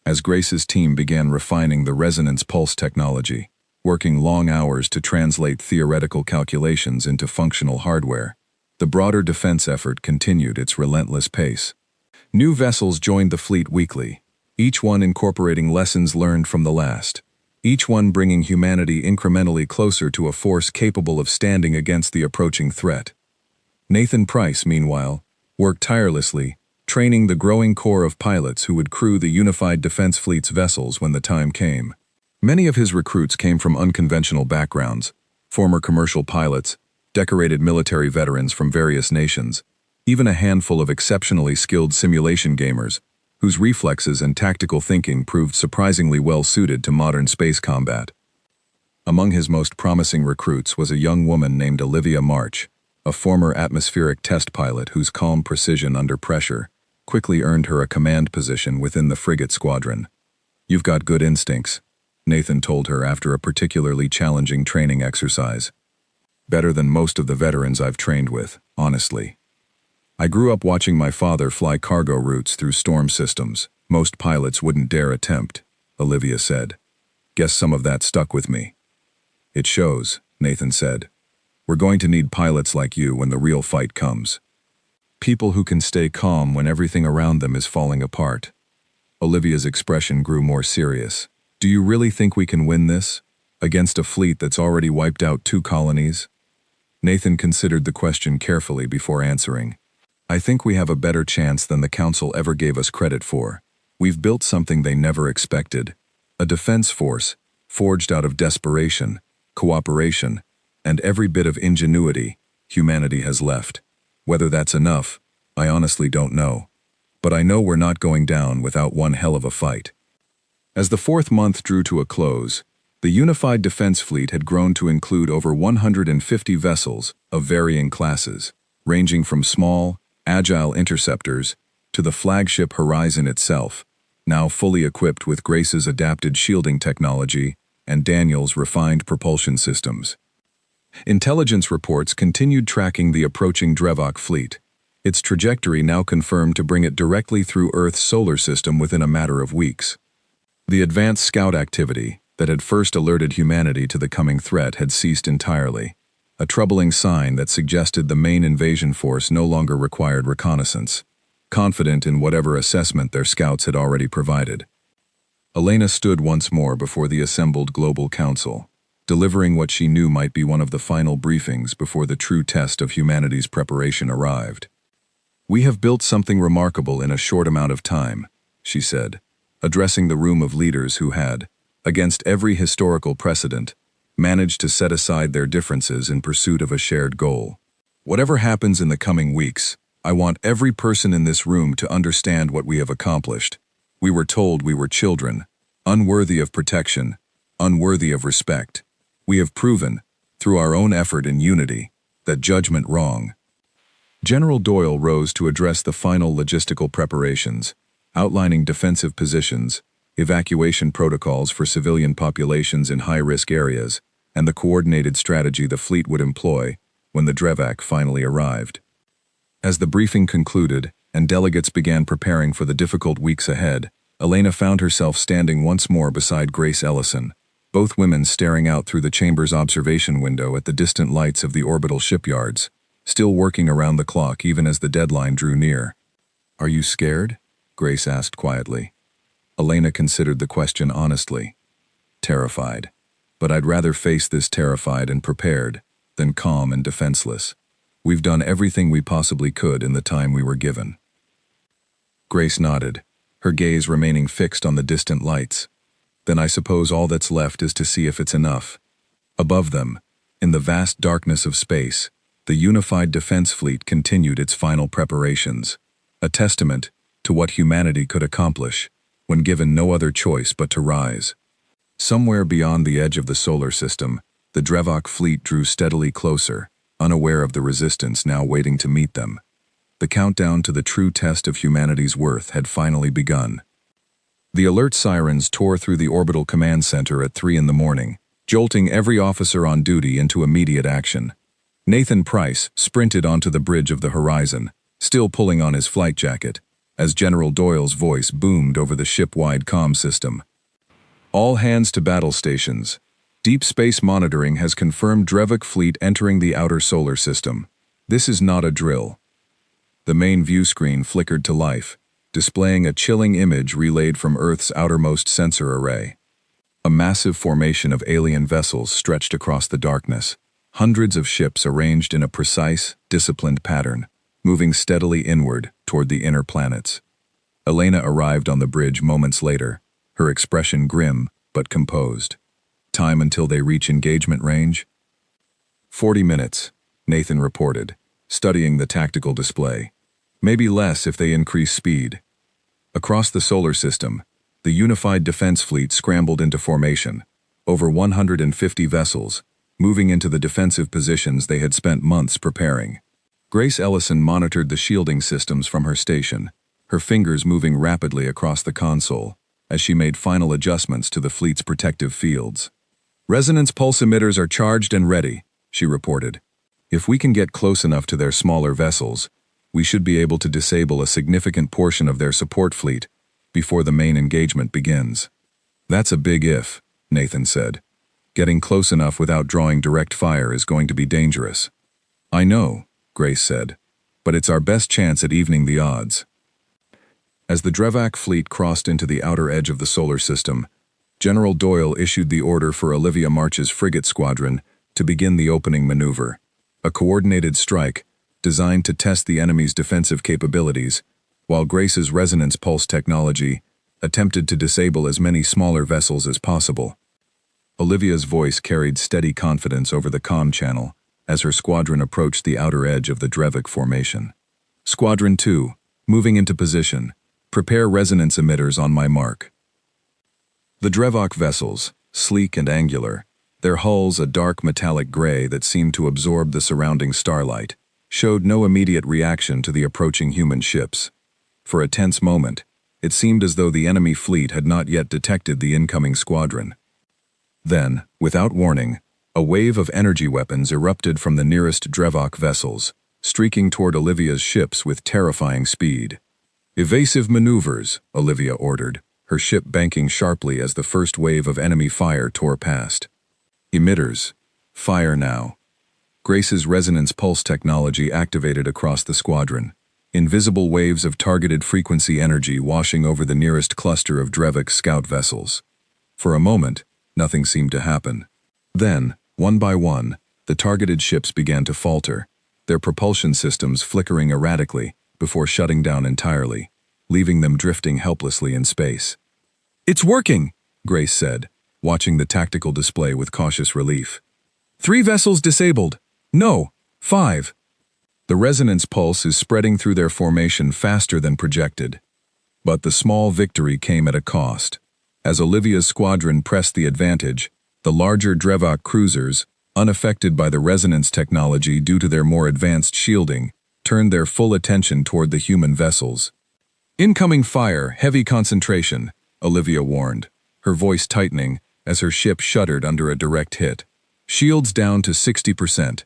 As Grace's team began refining the resonance pulse technology, working long hours to translate theoretical calculations into functional hardware, the broader defense effort continued its relentless pace. New vessels joined the fleet weekly, each one incorporating lessons learned from the last, each one bringing humanity incrementally closer to a force capable of standing against the approaching threat. Nathan Price, meanwhile, worked tirelessly, training the growing corps of pilots who would crew the unified defense fleet's vessels when the time came. Many of his recruits came from unconventional backgrounds, former commercial pilots, decorated military veterans from various nations, even a handful of exceptionally skilled simulation gamers, whose reflexes and tactical thinking proved surprisingly well suited to modern space combat. Among his most promising recruits was a young woman named Olivia March, a former atmospheric test pilot whose calm precision under pressure quickly earned her a command position within the frigate squadron. "You've got good instincts," Nathan told her after a particularly challenging training exercise. "Better than most of the veterans I've trained with, honestly. I grew up watching my father fly cargo routes through storm systems most pilots wouldn't dare attempt," Olivia said. "Guess some of that stuck with me." "It shows," Nathan said. "We're going to need pilots like you when the real fight comes. People who can stay calm when everything around them is falling apart." Olivia's expression grew more serious. "Do you really think we can win this? Against a fleet that's already wiped out 2 colonies?" Nathan considered the question carefully before answering. "I think we have a better chance than the Council ever gave us credit for. We've built something they never expected. A defense force, forged out of desperation, cooperation, and every bit of ingenuity humanity has left. Whether that's enough, I honestly don't know. But I know we're not going down without one hell of a fight." As the 4th month drew to a close, the unified defense fleet had grown to include over 150 vessels of varying classes, ranging from small, agile interceptors to the flagship Horizon itself, now fully equipped with Grace's adapted shielding technology and Daniel's refined propulsion systems. Intelligence reports continued tracking the approaching Drevok fleet, its trajectory now confirmed to bring it directly through Earth's solar system within a matter of weeks. The advanced scout activity, that had first alerted humanity to the coming threat had ceased entirely, a troubling sign that suggested the main invasion force no longer required reconnaissance, confident in whatever assessment their scouts had already provided. Elena stood once more before the assembled Global Council, delivering what she knew might be one of the final briefings before the true test of humanity's preparation arrived. "We have built something remarkable in a short amount of time," she said, addressing the room of leaders who had, against every historical precedent, managed to set aside their differences in pursuit of a shared goal. "Whatever happens in the coming weeks, I want every person in this room to understand what we have accomplished. We were told we were children, unworthy of protection, unworthy of respect. We have proven, through our own effort and unity, that judgment wrong." General Doyle rose to address the final logistical preparations, outlining defensive positions, evacuation protocols for civilian populations in high-risk areas, and the coordinated strategy the fleet would employ when the Drevak finally arrived. As the briefing concluded and delegates began preparing for the difficult weeks ahead, Elena found herself standing once more beside Grace Ellison, both women staring out through the chamber's observation window at the distant lights of the orbital shipyards, still working around the clock even as the deadline drew near. "Are you scared?" Grace asked quietly. Elena considered the question honestly. "Terrified. But I'd rather face this terrified and prepared than calm and defenseless. We've done everything we possibly could in the time we were given." Grace nodded, her gaze remaining fixed on the distant lights. "Then I suppose all that's left is to see if it's enough." Above them, in the vast darkness of space, the unified defense fleet continued its final preparations, a testament to what humanity could accomplish when given no other choice but to rise. Somewhere beyond the edge of the solar system, the Drevak fleet drew steadily closer, unaware of the resistance now waiting to meet them. The countdown to the true test of humanity's worth had finally begun. The alert sirens tore through the orbital command center at 3 a.m, jolting every officer on duty into immediate action. Nathan Price sprinted onto the bridge of the horizon, still pulling on his flight jacket, as General Doyle's voice boomed over the ship-wide comm system. "All hands to battle stations. Deep Space Monitoring has confirmed Drevak fleet entering the outer solar system. This is not a drill." The main view screen flickered to life, displaying a chilling image relayed from Earth's outermost sensor array. A massive formation of alien vessels stretched across the darkness, hundreds of ships arranged in a precise, disciplined pattern, moving steadily inward toward the inner planets. Elena arrived on the bridge moments later, her expression grim but composed. "Time until they reach engagement range?" 40 minutes, Nathan reported, studying the tactical display. "Maybe less if they increase speed." Across the solar system, the unified defense fleet scrambled into formation, over 150 vessels, moving into the defensive positions they had spent months preparing. Grace Ellison monitored the shielding systems from her station, her fingers moving rapidly across the console as she made final adjustments to the fleet's protective fields. "Resonance pulse emitters are charged and ready," she reported. "If we can get close enough to their smaller vessels, we should be able to disable a significant portion of their support fleet before the main engagement begins." "That's a big if," Nathan said. "Getting close enough without drawing direct fire is going to be dangerous." "I know," Grace said, "but it's our best chance at evening the odds." As the Drevak fleet crossed into the outer edge of the solar system, General Doyle issued the order for Olivia March's frigate squadron to begin the opening maneuver, a coordinated strike designed to test the enemy's defensive capabilities, while Grace's resonance pulse technology attempted to disable as many smaller vessels as possible. Olivia's voice carried steady confidence over the comm channel as her squadron approached the outer edge of the Drevak formation. "Squadron 2, moving into position. Prepare resonance emitters on my mark." The Drevak vessels, sleek and angular, their hulls a dark metallic gray that seemed to absorb the surrounding starlight, showed no immediate reaction to the approaching human ships. For a tense moment, it seemed as though the enemy fleet had not yet detected the incoming squadron. Then, without warning, a wave of energy weapons erupted from the nearest Drevak vessels, streaking toward Olivia's ships with terrifying speed. "Evasive maneuvers," Olivia ordered, her ship banking sharply as the first wave of enemy fire tore past. Emitters. Fire now. Grace's resonance pulse technology activated across the squadron. Invisible waves of targeted frequency energy washing over the nearest cluster of Drevik scout vessels. For a moment, nothing seemed to happen. Then, one by one, the targeted ships began to falter, their propulsion systems flickering erratically before shutting down entirely, leaving them drifting helplessly in space. "It's working," Grace said, watching the tactical display with cautious relief. "3 vessels disabled. No, 5. The resonance pulse is spreading through their formation faster than projected. But the small victory came at a cost. As Olivia's squadron pressed the advantage, the larger Drevok cruisers, unaffected by the resonance technology due to their more advanced shielding, turned their full attention toward the human vessels. "Incoming fire, heavy concentration," Olivia warned, her voice tightening as her ship shuddered under a direct hit. "Shields down to 60%.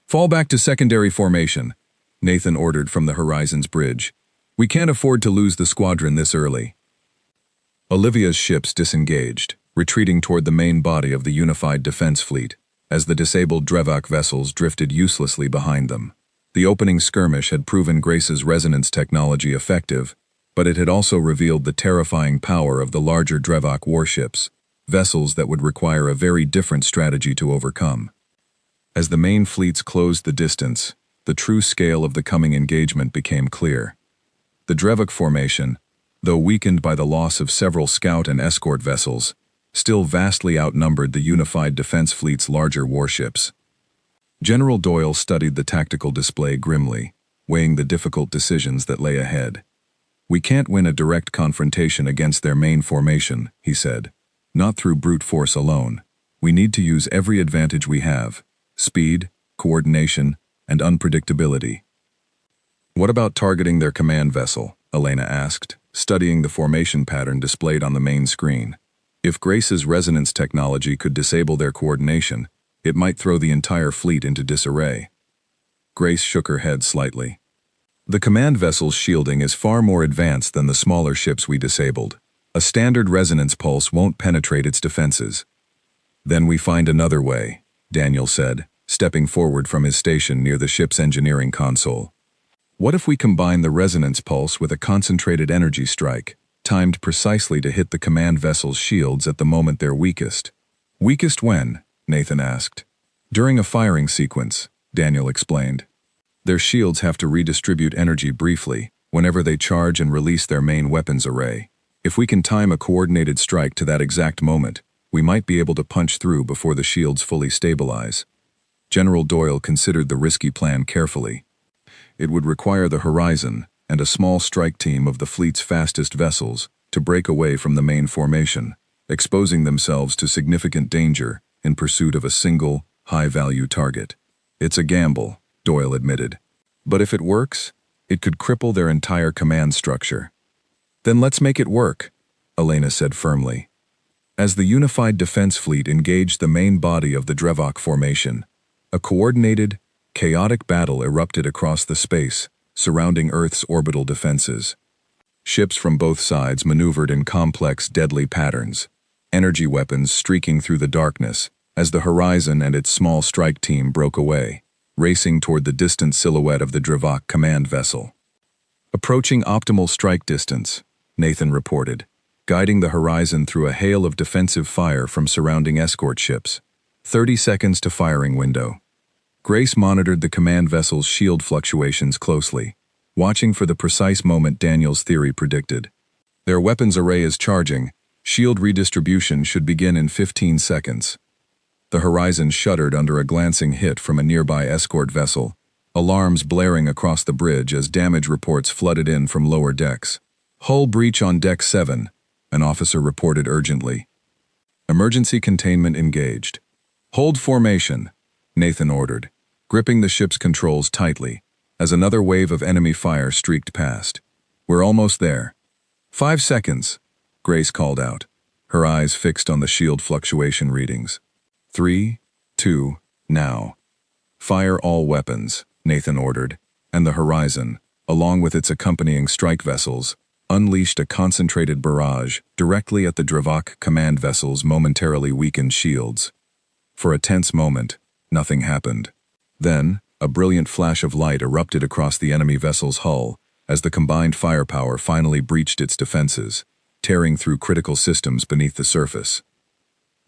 "Fall back to secondary formation," Nathan ordered from the Horizon's bridge. "We can't afford to lose the squadron this early." Olivia's ships disengaged, retreating toward the main body of the unified defense fleet, as the disabled Drevok vessels drifted uselessly behind them. The opening skirmish had proven Grace's resonance technology effective, but it had also revealed the terrifying power of the larger Drevok warships, vessels that would require a very different strategy to overcome. As the main fleets closed the distance, the true scale of the coming engagement became clear. The Drevok formation, though weakened by the loss of several scout and escort vessels, still vastly outnumbered the unified defense fleet's larger warships. General Doyle studied the tactical display grimly, weighing the difficult decisions that lay ahead. "We can't win a direct confrontation against their main formation," he said. "Not through brute force alone. We need to use every advantage we have: speed, coordination, and unpredictability." "What about targeting their command vessel?" Elena asked, studying the formation pattern displayed on the main screen. "If Grace's resonance technology could disable their coordination, it might throw the entire fleet into disarray." Grace shook her head slightly. "The command vessel's shielding is far more advanced than the smaller ships we disabled. A standard resonance pulse won't penetrate its defenses." "Then we find another way," Daniel said, stepping forward from his station near the ship's engineering console. "What if we combine the resonance pulse with a concentrated energy strike, timed precisely to hit the command vessel's shields at the moment they're weakest?" "Weakest when?" Nathan asked. "During a firing sequence," Daniel explained. "Their shields have to redistribute energy briefly, whenever they charge and release their main weapons array. If we can time a coordinated strike to that exact moment, we might be able to punch through before the shields fully stabilize." General Doyle considered the risky plan carefully. It would require the Horizon and a small strike team of the fleet's fastest vessels to break away from the main formation, exposing themselves to significant danger in pursuit of a single, high-value target. "It's a gamble," Doyle admitted. "But if it works, it could cripple their entire command structure." "Then let's make it work," Elena said firmly. As the unified defense fleet engaged the main body of the Drevok formation, a coordinated, chaotic battle erupted across the space surrounding Earth's orbital defenses. Ships from both sides maneuvered in complex, deadly patterns, energy weapons streaking through the darkness as the Horizon and its small strike team broke away, racing toward the distant silhouette of the Drevok command vessel. "Approaching optimal strike distance," Nathan reported, guiding the Horizon through a hail of defensive fire from surrounding escort ships. 30 seconds to firing window. Grace monitored the command vessel's shield fluctuations closely, watching for the precise moment Daniel's theory predicted. "Their weapons array is charging. Shield redistribution should begin in 15 seconds. The Horizon shuddered under a glancing hit from a nearby escort vessel, alarms blaring across the bridge as damage reports flooded in from lower decks. "Hull breach on Deck 7, an officer reported urgently. "Emergency containment engaged." "Hold formation," Nathan ordered, gripping the ship's controls tightly, as another wave of enemy fire streaked past. "We're almost there." 5 seconds, Grace called out, her eyes fixed on the shield fluctuation readings. 3, 2, now. "Fire all weapons," Nathan ordered, and the Horizon, along with its accompanying strike vessels, unleashed a concentrated barrage directly at the Dravok command vessel's momentarily weakened shields. For a tense moment, nothing happened. Then, a brilliant flash of light erupted across the enemy vessel's hull as the combined firepower finally breached its defenses, tearing through critical systems beneath the surface.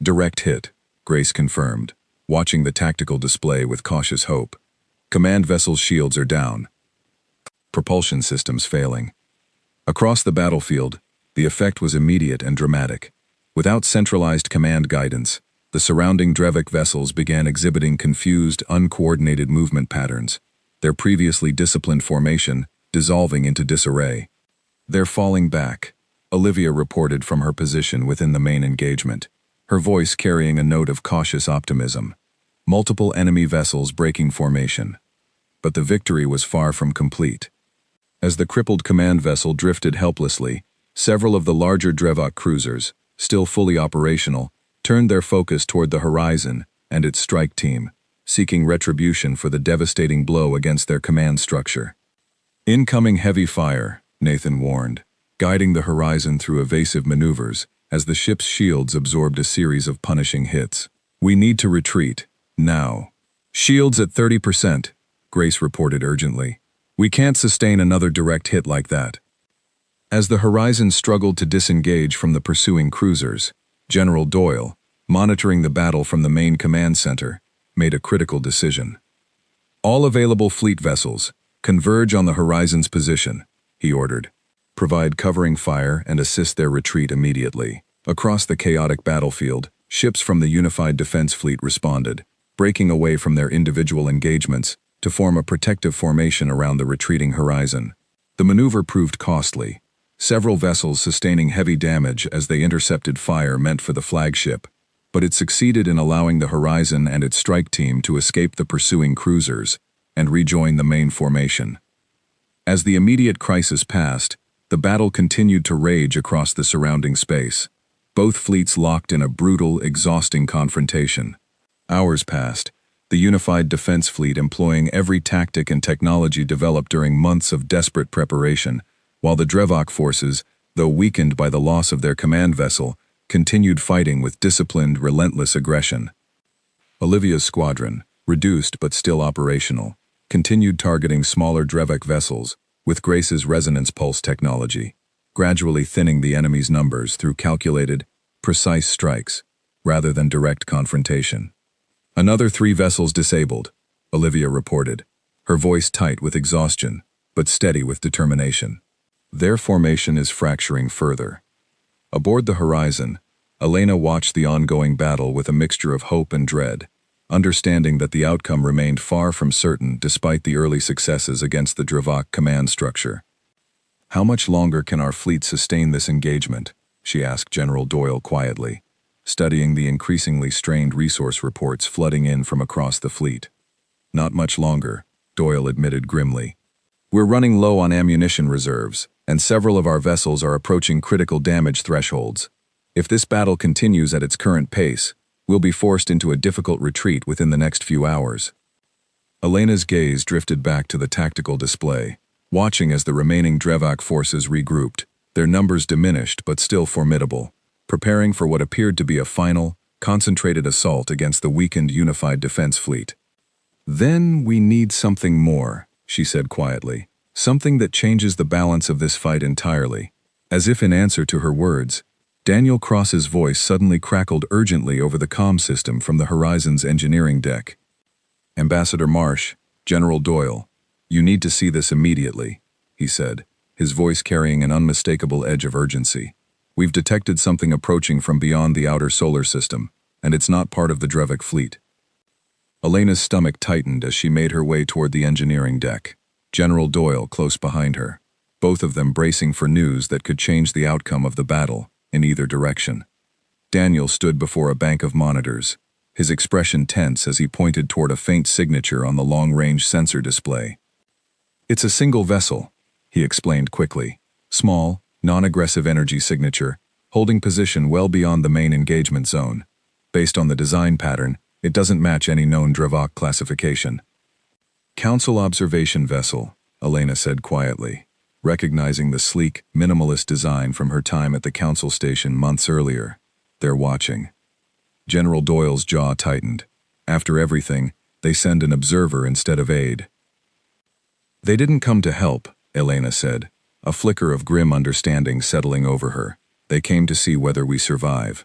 Direct hit, Grace confirmed, watching the tactical display with cautious hope. Command vessel's shields are down. Propulsion systems failing. Across the battlefield, the effect was immediate and dramatic. Without centralized command guidance, the surrounding Dravok vessels began exhibiting confused, uncoordinated movement patterns, their previously disciplined formation dissolving into disarray. "They're falling back," Olivia reported from her position within the main engagement, her voice carrying a note of cautious optimism. Multiple enemy vessels breaking formation. But the victory was far from complete. As the crippled command vessel drifted helplessly, several of the larger Dravok cruisers, still fully operational, turned their focus toward the horizon and its strike team, seeking retribution for the devastating blow against their command structure. "Incoming heavy fire," Nathan warned, guiding the horizon through evasive maneuvers as the ship's shields absorbed a series of punishing hits. "We need to retreat, now." "Shields at 30%, Grace reported urgently. "We can't sustain another direct hit like that." As the horizon struggled to disengage from the pursuing cruisers, General Doyle, monitoring the battle from the main command center, made a critical decision. "All available fleet vessels, converge on the horizon's position," he ordered. "Provide covering fire and assist their retreat immediately." Across the chaotic battlefield, ships from the Unified Defense Fleet responded, breaking away from their individual engagements to form a protective formation around the retreating horizon. The maneuver proved costly, several vessels sustaining heavy damage as they intercepted fire meant for the flagship, but it succeeded in allowing the horizon and its strike team to escape the pursuing cruisers and rejoin the main formation. As the immediate crisis passed, the battle continued to rage across the surrounding space, both fleets locked in a brutal, exhausting confrontation. Hours passed, the Unified Defense Fleet employing every tactic and technology developed during months of desperate preparation, while the Dravok forces, though weakened by the loss of their command vessel, continued fighting with disciplined, relentless aggression. Olivia's squadron, reduced but still operational, continued targeting smaller Dravok vessels with Grace's resonance pulse technology, gradually thinning the enemy's numbers through calculated, precise strikes, rather than direct confrontation. "Another 3 vessels disabled," Olivia reported, her voice tight with exhaustion, but steady with determination. "Their formation is fracturing further." Aboard the horizon, Elena watched the ongoing battle with a mixture of hope and dread, understanding that the outcome remained far from certain despite the early successes against the Dravok command structure. "How much longer can our fleet sustain this engagement?" she asked General Doyle quietly, studying the increasingly strained resource reports flooding in from across the fleet. "Not much longer," Doyle admitted grimly. "We're running low on ammunition reserves, and several of our vessels are approaching critical damage thresholds. If this battle continues at its current pace, we'll be forced into a difficult retreat within the next few hours." Elena's gaze drifted back to the tactical display, watching as the remaining Dravok forces regrouped, their numbers diminished but still formidable, preparing for what appeared to be a final, concentrated assault against the weakened Unified Defense Fleet. "Then we need something more," she said quietly, "something that changes the balance of this fight entirely." As if in answer to her words, Daniel Cross's voice suddenly crackled urgently over the comm system from the Horizon's engineering deck. "Ambassador Marsh, General Doyle, you need to see this immediately," he said, his voice carrying an unmistakable edge of urgency. "We've detected something approaching from beyond the outer solar system, and it's not part of the Dravok fleet." Elena's stomach tightened as she made her way toward the engineering deck, General Doyle close behind her, both of them bracing for news that could change the outcome of the battle in either direction. Daniel stood before a bank of monitors, his expression tense as he pointed toward a faint signature on the long-range sensor display. "It's a single vessel," he explained quickly. "Small, non-aggressive energy signature, holding position well beyond the main engagement zone. Based on the design pattern, it doesn't match any known Dravok classification." "Council observation vessel," Elena said quietly. recognizing the sleek, minimalist design from her time at the council station months earlier. They're watching. General Doyle's jaw tightened. After everything, they send an observer instead of aid. They didn't come to help, Elena said, a flicker of grim understanding settling over her. They came to see whether we survive.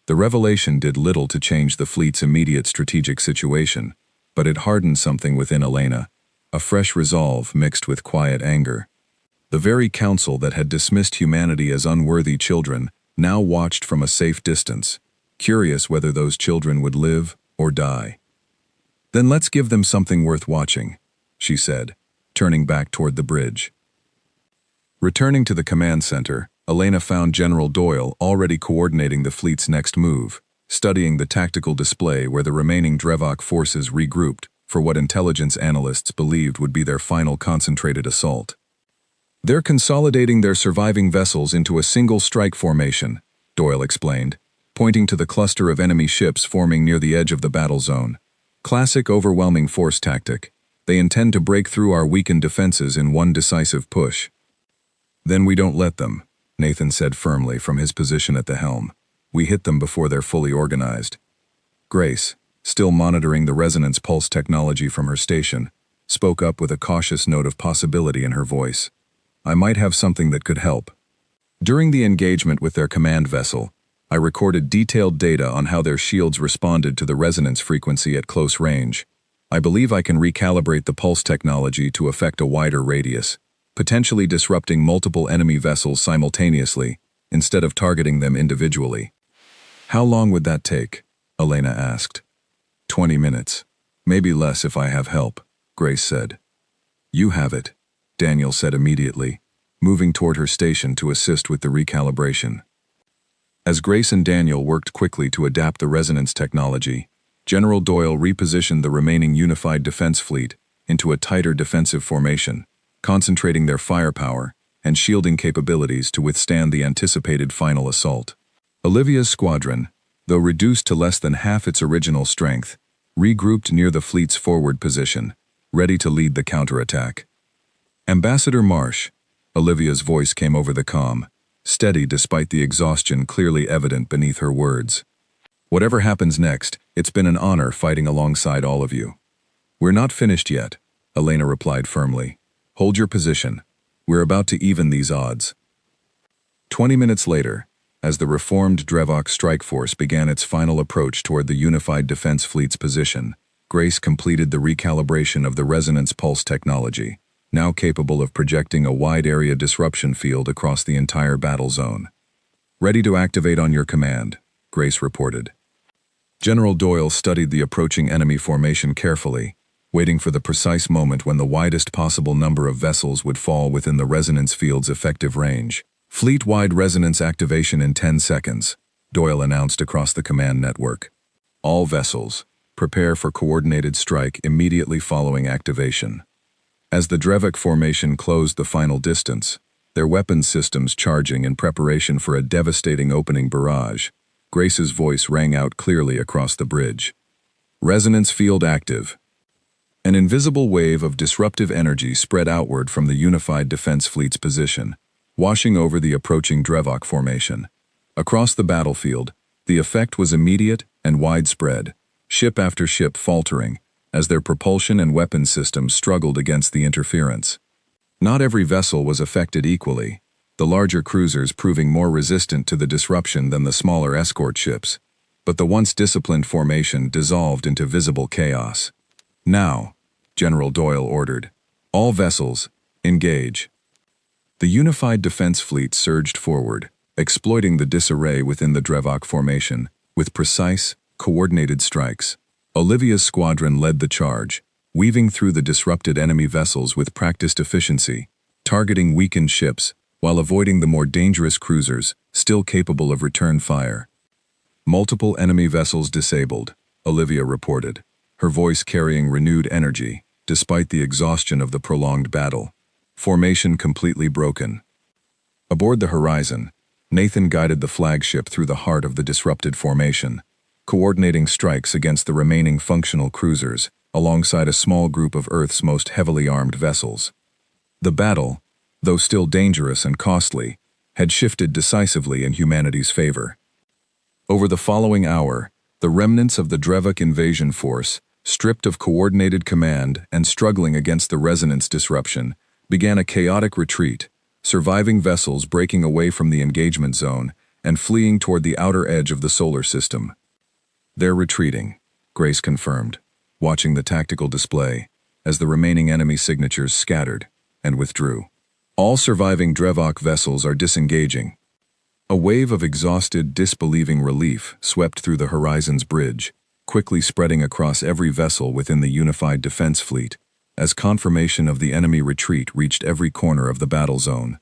The revelation did little to change the fleet's immediate strategic situation, but it hardened something within Elena, a fresh resolve mixed with quiet anger. The very council that had dismissed humanity as unworthy children now watched from a safe distance, curious whether those children would live or die. Then let's give them something worth watching, she said, turning back toward the bridge. Returning to the command center, Elena found General Doyle already coordinating the fleet's next move, studying the tactical display where the remaining Drevok forces regrouped for what intelligence analysts believed would be their final concentrated assault. They're consolidating their surviving vessels into a single strike formation, Doyle explained, pointing to the cluster of enemy ships forming near the edge of the battle zone. Classic overwhelming force tactic. They intend to break through our weakened defenses in one decisive push. Then we don't let them, Nathan said firmly from his position at the helm. We hit them before they're fully organized. Grace, still monitoring the resonance pulse technology from her station, spoke up with a cautious note of possibility in her voice. I might have something that could help. During the engagement with their command vessel, I recorded detailed data on how their shields responded to the resonance frequency at close range. I believe I can recalibrate the pulse technology to affect a wider radius, potentially disrupting multiple enemy vessels simultaneously, instead of targeting them individually. How long would that take? Elena asked. 20 minutes. Maybe less if I have help, Grace said. You have it, Daniel said immediately, moving toward her station to assist with the recalibration. As Grace and Daniel worked quickly to adapt the resonance technology, General Doyle repositioned the remaining unified defense fleet into a tighter defensive formation, concentrating their firepower and shielding capabilities to withstand the anticipated final assault. Olivia's squadron, though reduced to less than half its original strength, regrouped near the fleet's forward position, ready to lead the counterattack. Ambassador Marsh, Olivia's voice came over the comm, steady despite the exhaustion clearly evident beneath her words. Whatever happens next, it's been an honor fighting alongside all of you. We're not finished yet, Elena replied firmly. Hold your position. We're about to even these odds. 20 minutes later, as the reformed Drevok strike force began its final approach toward the unified defense fleet's position, Grace completed the recalibration of the resonance pulse technology, now capable of projecting a wide-area disruption field across the entire battle zone. Ready to activate on your command, Grace reported. General Doyle studied the approaching enemy formation carefully, waiting for the precise moment when the widest possible number of vessels would fall within the resonance field's effective range. Fleet-wide resonance activation in 10 seconds, Doyle announced across the command network. All vessels, prepare for coordinated strike immediately following activation. As the Drevok formation closed the final distance, their weapons systems charging in preparation for a devastating opening barrage, Grace's voice rang out clearly across the bridge. Resonance field active. An invisible wave of disruptive energy spread outward from the unified defense fleet's position, washing over the approaching Drevok formation. Across the battlefield, the effect was immediate and widespread, ship after ship faltering, as their propulsion and weapons systems struggled against the interference. Not every vessel was affected equally, the larger cruisers proving more resistant to the disruption than the smaller escort ships, but the once disciplined formation dissolved into visible chaos. Now, General Doyle ordered, all vessels, engage. The unified defense fleet surged forward, exploiting the disarray within the Drevok formation, with precise, coordinated strikes. Olivia's squadron led the charge, weaving through the disrupted enemy vessels with practiced efficiency, targeting weakened ships while avoiding the more dangerous cruisers still capable of return fire. Multiple enemy vessels disabled, Olivia reported, her voice carrying renewed energy, despite the exhaustion of the prolonged battle. Formation completely broken. Aboard the Horizon, Nathan guided the flagship through the heart of the disrupted formation, coordinating strikes against the remaining functional cruisers alongside a small group of Earth's most heavily armed vessels. The battle, though still dangerous and costly, had shifted decisively in humanity's favor. Over the following hour, the remnants of the Drevuk invasion force, stripped of coordinated command and struggling against the resonance disruption, began a chaotic retreat, surviving vessels breaking away from the engagement zone and fleeing toward the outer edge of the solar system. "They're retreating," Grace confirmed, watching the tactical display as the remaining enemy signatures scattered and withdrew. "All surviving Drevuk vessels are disengaging." A wave of exhausted, disbelieving relief swept through the Horizon's bridge, quickly spreading across every vessel within the unified defense fleet, as confirmation of the enemy retreat reached every corner of the battle zone.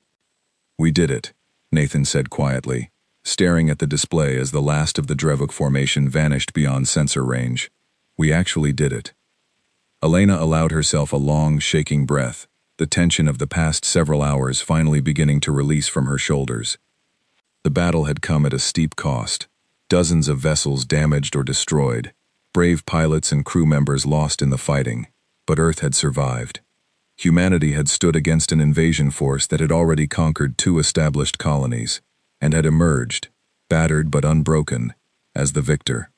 "We did it," Nathan said quietly, staring at the display as the last of the Drevuk formation vanished beyond sensor range. "We actually did it." Elena allowed herself a long, shaking breath, the tension of the past several hours finally beginning to release from her shoulders. The battle had come at a steep cost. Dozens of vessels damaged or destroyed, brave pilots and crew members lost in the fighting, but Earth had survived. Humanity had stood against an invasion force that had already conquered 2 established colonies, and had emerged, battered but unbroken, as the victor.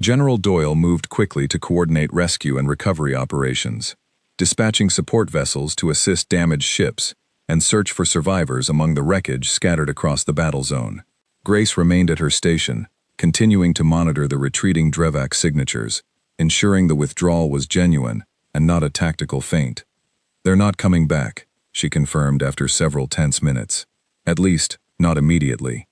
General Doyle moved quickly to coordinate rescue and recovery operations, dispatching support vessels to assist damaged ships and search for survivors among the wreckage scattered across the battle zone. Grace remained at her station, continuing to monitor the retreating Drevuk signatures, ensuring the withdrawal was genuine and not a tactical feint. "They're not coming back," she confirmed after several tense minutes. "At least, not immediately.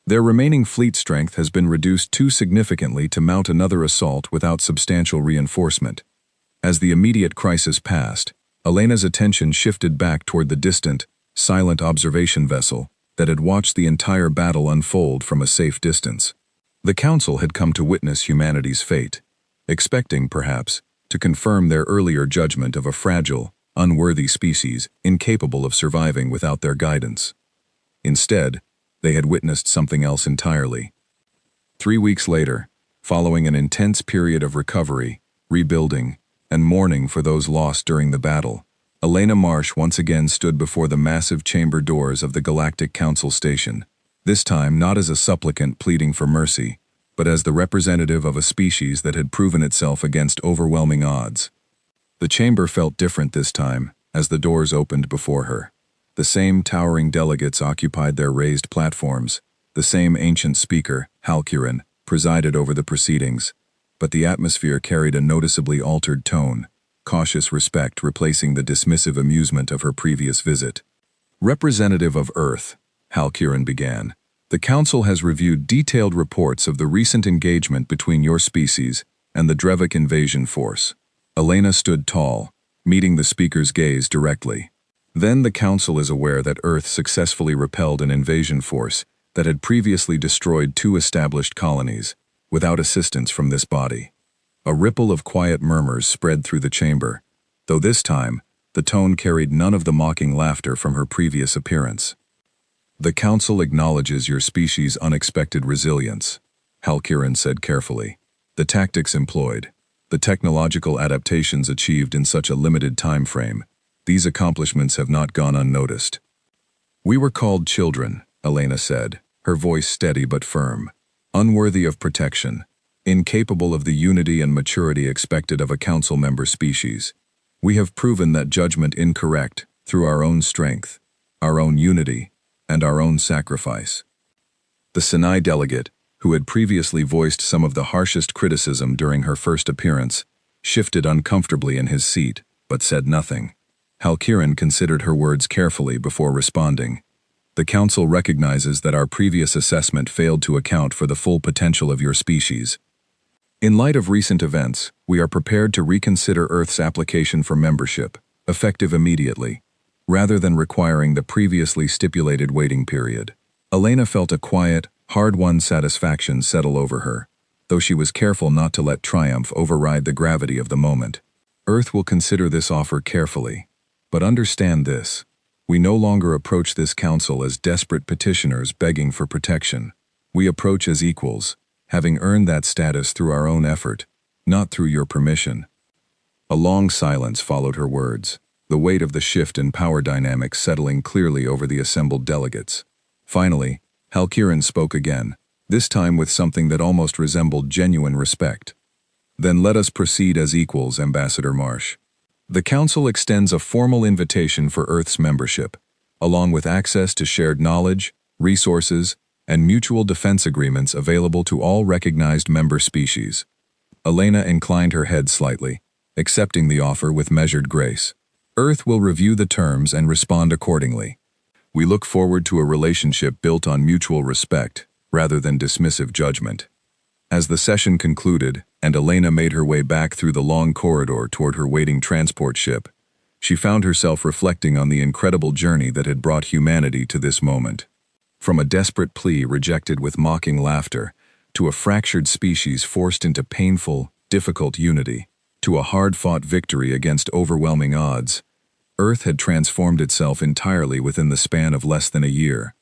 Their remaining fleet strength has been reduced too significantly to mount another assault without substantial reinforcement." As the immediate crisis passed, Elena's attention shifted back toward the distant, silent observation vessel that had watched the entire battle unfold from a safe distance. The Council had come to witness humanity's fate, expecting, perhaps, to confirm their earlier judgment of a fragile, unworthy species incapable of surviving without their guidance. Instead, they had witnessed something else entirely. 3 weeks later, following an intense period of recovery, rebuilding, and mourning for those lost during the battle, Elena Marsh once again stood before the massive chamber doors of the Galactic Council station, this time not as a supplicant pleading for mercy, but as the representative of a species that had proven itself against overwhelming odds. The chamber felt different this time, as the doors opened before her. The same towering delegates occupied their raised platforms, the same ancient speaker, Halcurin, presided over the proceedings, but the atmosphere carried a noticeably altered tone, cautious respect replacing the dismissive amusement of her previous visit. "Representative of Earth," Halcurin began, "the Council has reviewed detailed reports of the recent engagement between your species and the Drevuk invasion force." Elena stood tall, meeting the speaker's gaze directly. "Then the Council is aware that Earth successfully repelled an invasion force that had previously destroyed 2 established colonies, without assistance from this body." A ripple of quiet murmurs spread through the chamber, though this time, the tone carried none of the mocking laughter from her previous appearance. "The Council acknowledges your species' unexpected resilience," Halcurin said carefully. "The tactics employed, the technological adaptations achieved in such a limited time frame, these accomplishments have not gone unnoticed." "We were called children," Elena said, her voice steady but firm. "Unworthy of protection, incapable of the unity and maturity expected of a Council member species. We have proven that judgment incorrect through our own strength, our own unity, and our own sacrifice." The Sinai delegate, who had previously voiced some of the harshest criticism during her first appearance, shifted uncomfortably in his seat, but said nothing. Halcurin considered her words carefully before responding. "The Council recognizes that our previous assessment failed to account for the full potential of your species. In light of recent events, we are prepared to reconsider Earth's application for membership, effective immediately, rather than requiring the previously stipulated waiting period." Elena felt a quiet, hard-won satisfaction settle over her, though she was careful not to let triumph override the gravity of the moment. "Earth will consider this offer carefully, but understand this. We no longer approach this Council as desperate petitioners begging for protection. We approach as equals, having earned that status through our own effort, not through your permission." A long silence followed her words, the weight of the shift in power dynamics settling clearly over the assembled delegates. Finally, Halkiran spoke again, this time with something that almost resembled genuine respect. "Then let us proceed as equals, Ambassador Marsh. The Council extends a formal invitation for Earth's membership, along with access to shared knowledge, resources, and mutual defense agreements available to all recognized member species." Elena inclined her head slightly, accepting the offer with measured grace. "Earth will review the terms and respond accordingly. We look forward to a relationship built on mutual respect, rather than dismissive judgment." As the session concluded, and Elena made her way back through the long corridor toward her waiting transport ship, she found herself reflecting on the incredible journey that had brought humanity to this moment. From a desperate plea rejected with mocking laughter, to a fractured species forced into painful, difficult unity, to a hard-fought victory against overwhelming odds, Earth had transformed itself entirely within the span of less than a year.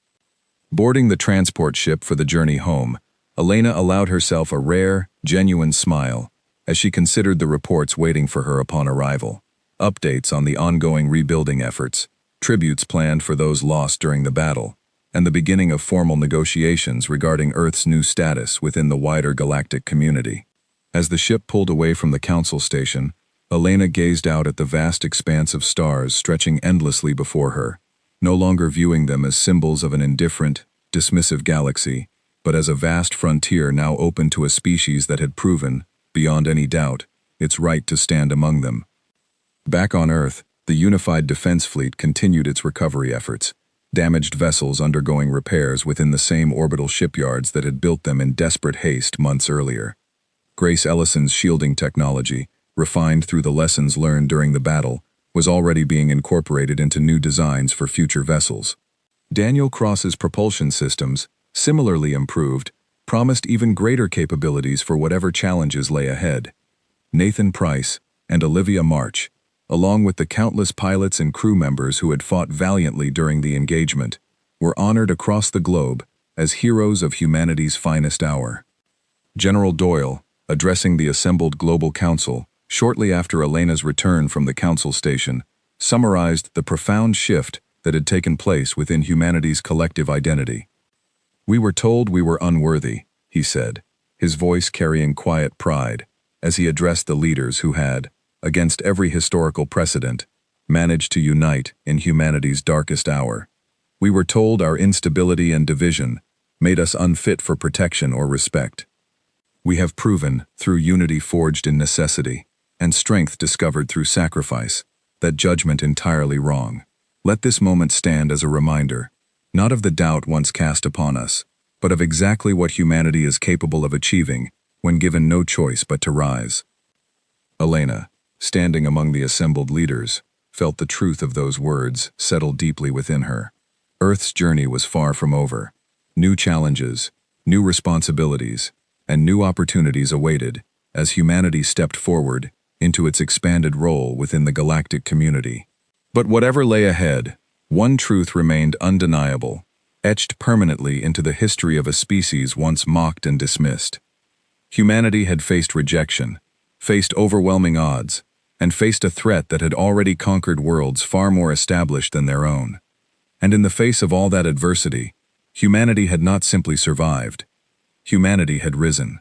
Boarding the transport ship for the journey home, Elena allowed herself a rare, genuine smile as she considered the reports waiting for her upon arrival. Updates on the ongoing rebuilding efforts, tributes planned for those lost during the battle, and the beginning of formal negotiations regarding Earth's new status within the wider galactic community. As the ship pulled away from the Council station, Elena gazed out at the vast expanse of stars stretching endlessly before her, no longer viewing them as symbols of an indifferent, dismissive galaxy, but as a vast frontier now open to a species that had proven, beyond any doubt, its right to stand among them. Back on Earth, the unified defense fleet continued its recovery efforts, damaged vessels undergoing repairs within the same orbital shipyards that had built them in desperate haste months earlier. Grace Ellison's shielding technology, refined through the lessons learned during the battle, was already being incorporated into new designs for future vessels. Daniel Cross's propulsion systems, similarly improved, promised even greater capabilities for whatever challenges lay ahead. Nathan Price and Olivia March, along with the countless pilots and crew members who had fought valiantly during the engagement, were honored across the globe as heroes of humanity's finest hour. General Doyle, addressing the assembled Global Council, shortly after Elena's return from the Council station, summarized the profound shift that had taken place within humanity's collective identity. "We were told we were unworthy," he said, his voice carrying quiet pride, as he addressed the leaders who had, against every historical precedent, managed to unite in humanity's darkest hour. "We were told our instability and division made us unfit for protection or respect. We have proven, through unity forged in necessity, and strength discovered through sacrifice, that judgment entirely wrong. Let this moment stand as a reminder, not of the doubt once cast upon us, but of exactly what humanity is capable of achieving when given no choice but to rise." Elena, standing among the assembled leaders, felt the truth of those words settle deeply within her. Earth's journey was far from over. New challenges, new responsibilities, and new opportunities awaited as humanity stepped forward into its expanded role within the galactic community. But whatever lay ahead, one truth remained undeniable, etched permanently into the history of a species once mocked and dismissed. Humanity had faced rejection, faced overwhelming odds, and faced a threat that had already conquered worlds far more established than their own. And in the face of all that adversity, humanity had not simply survived. Humanity had risen.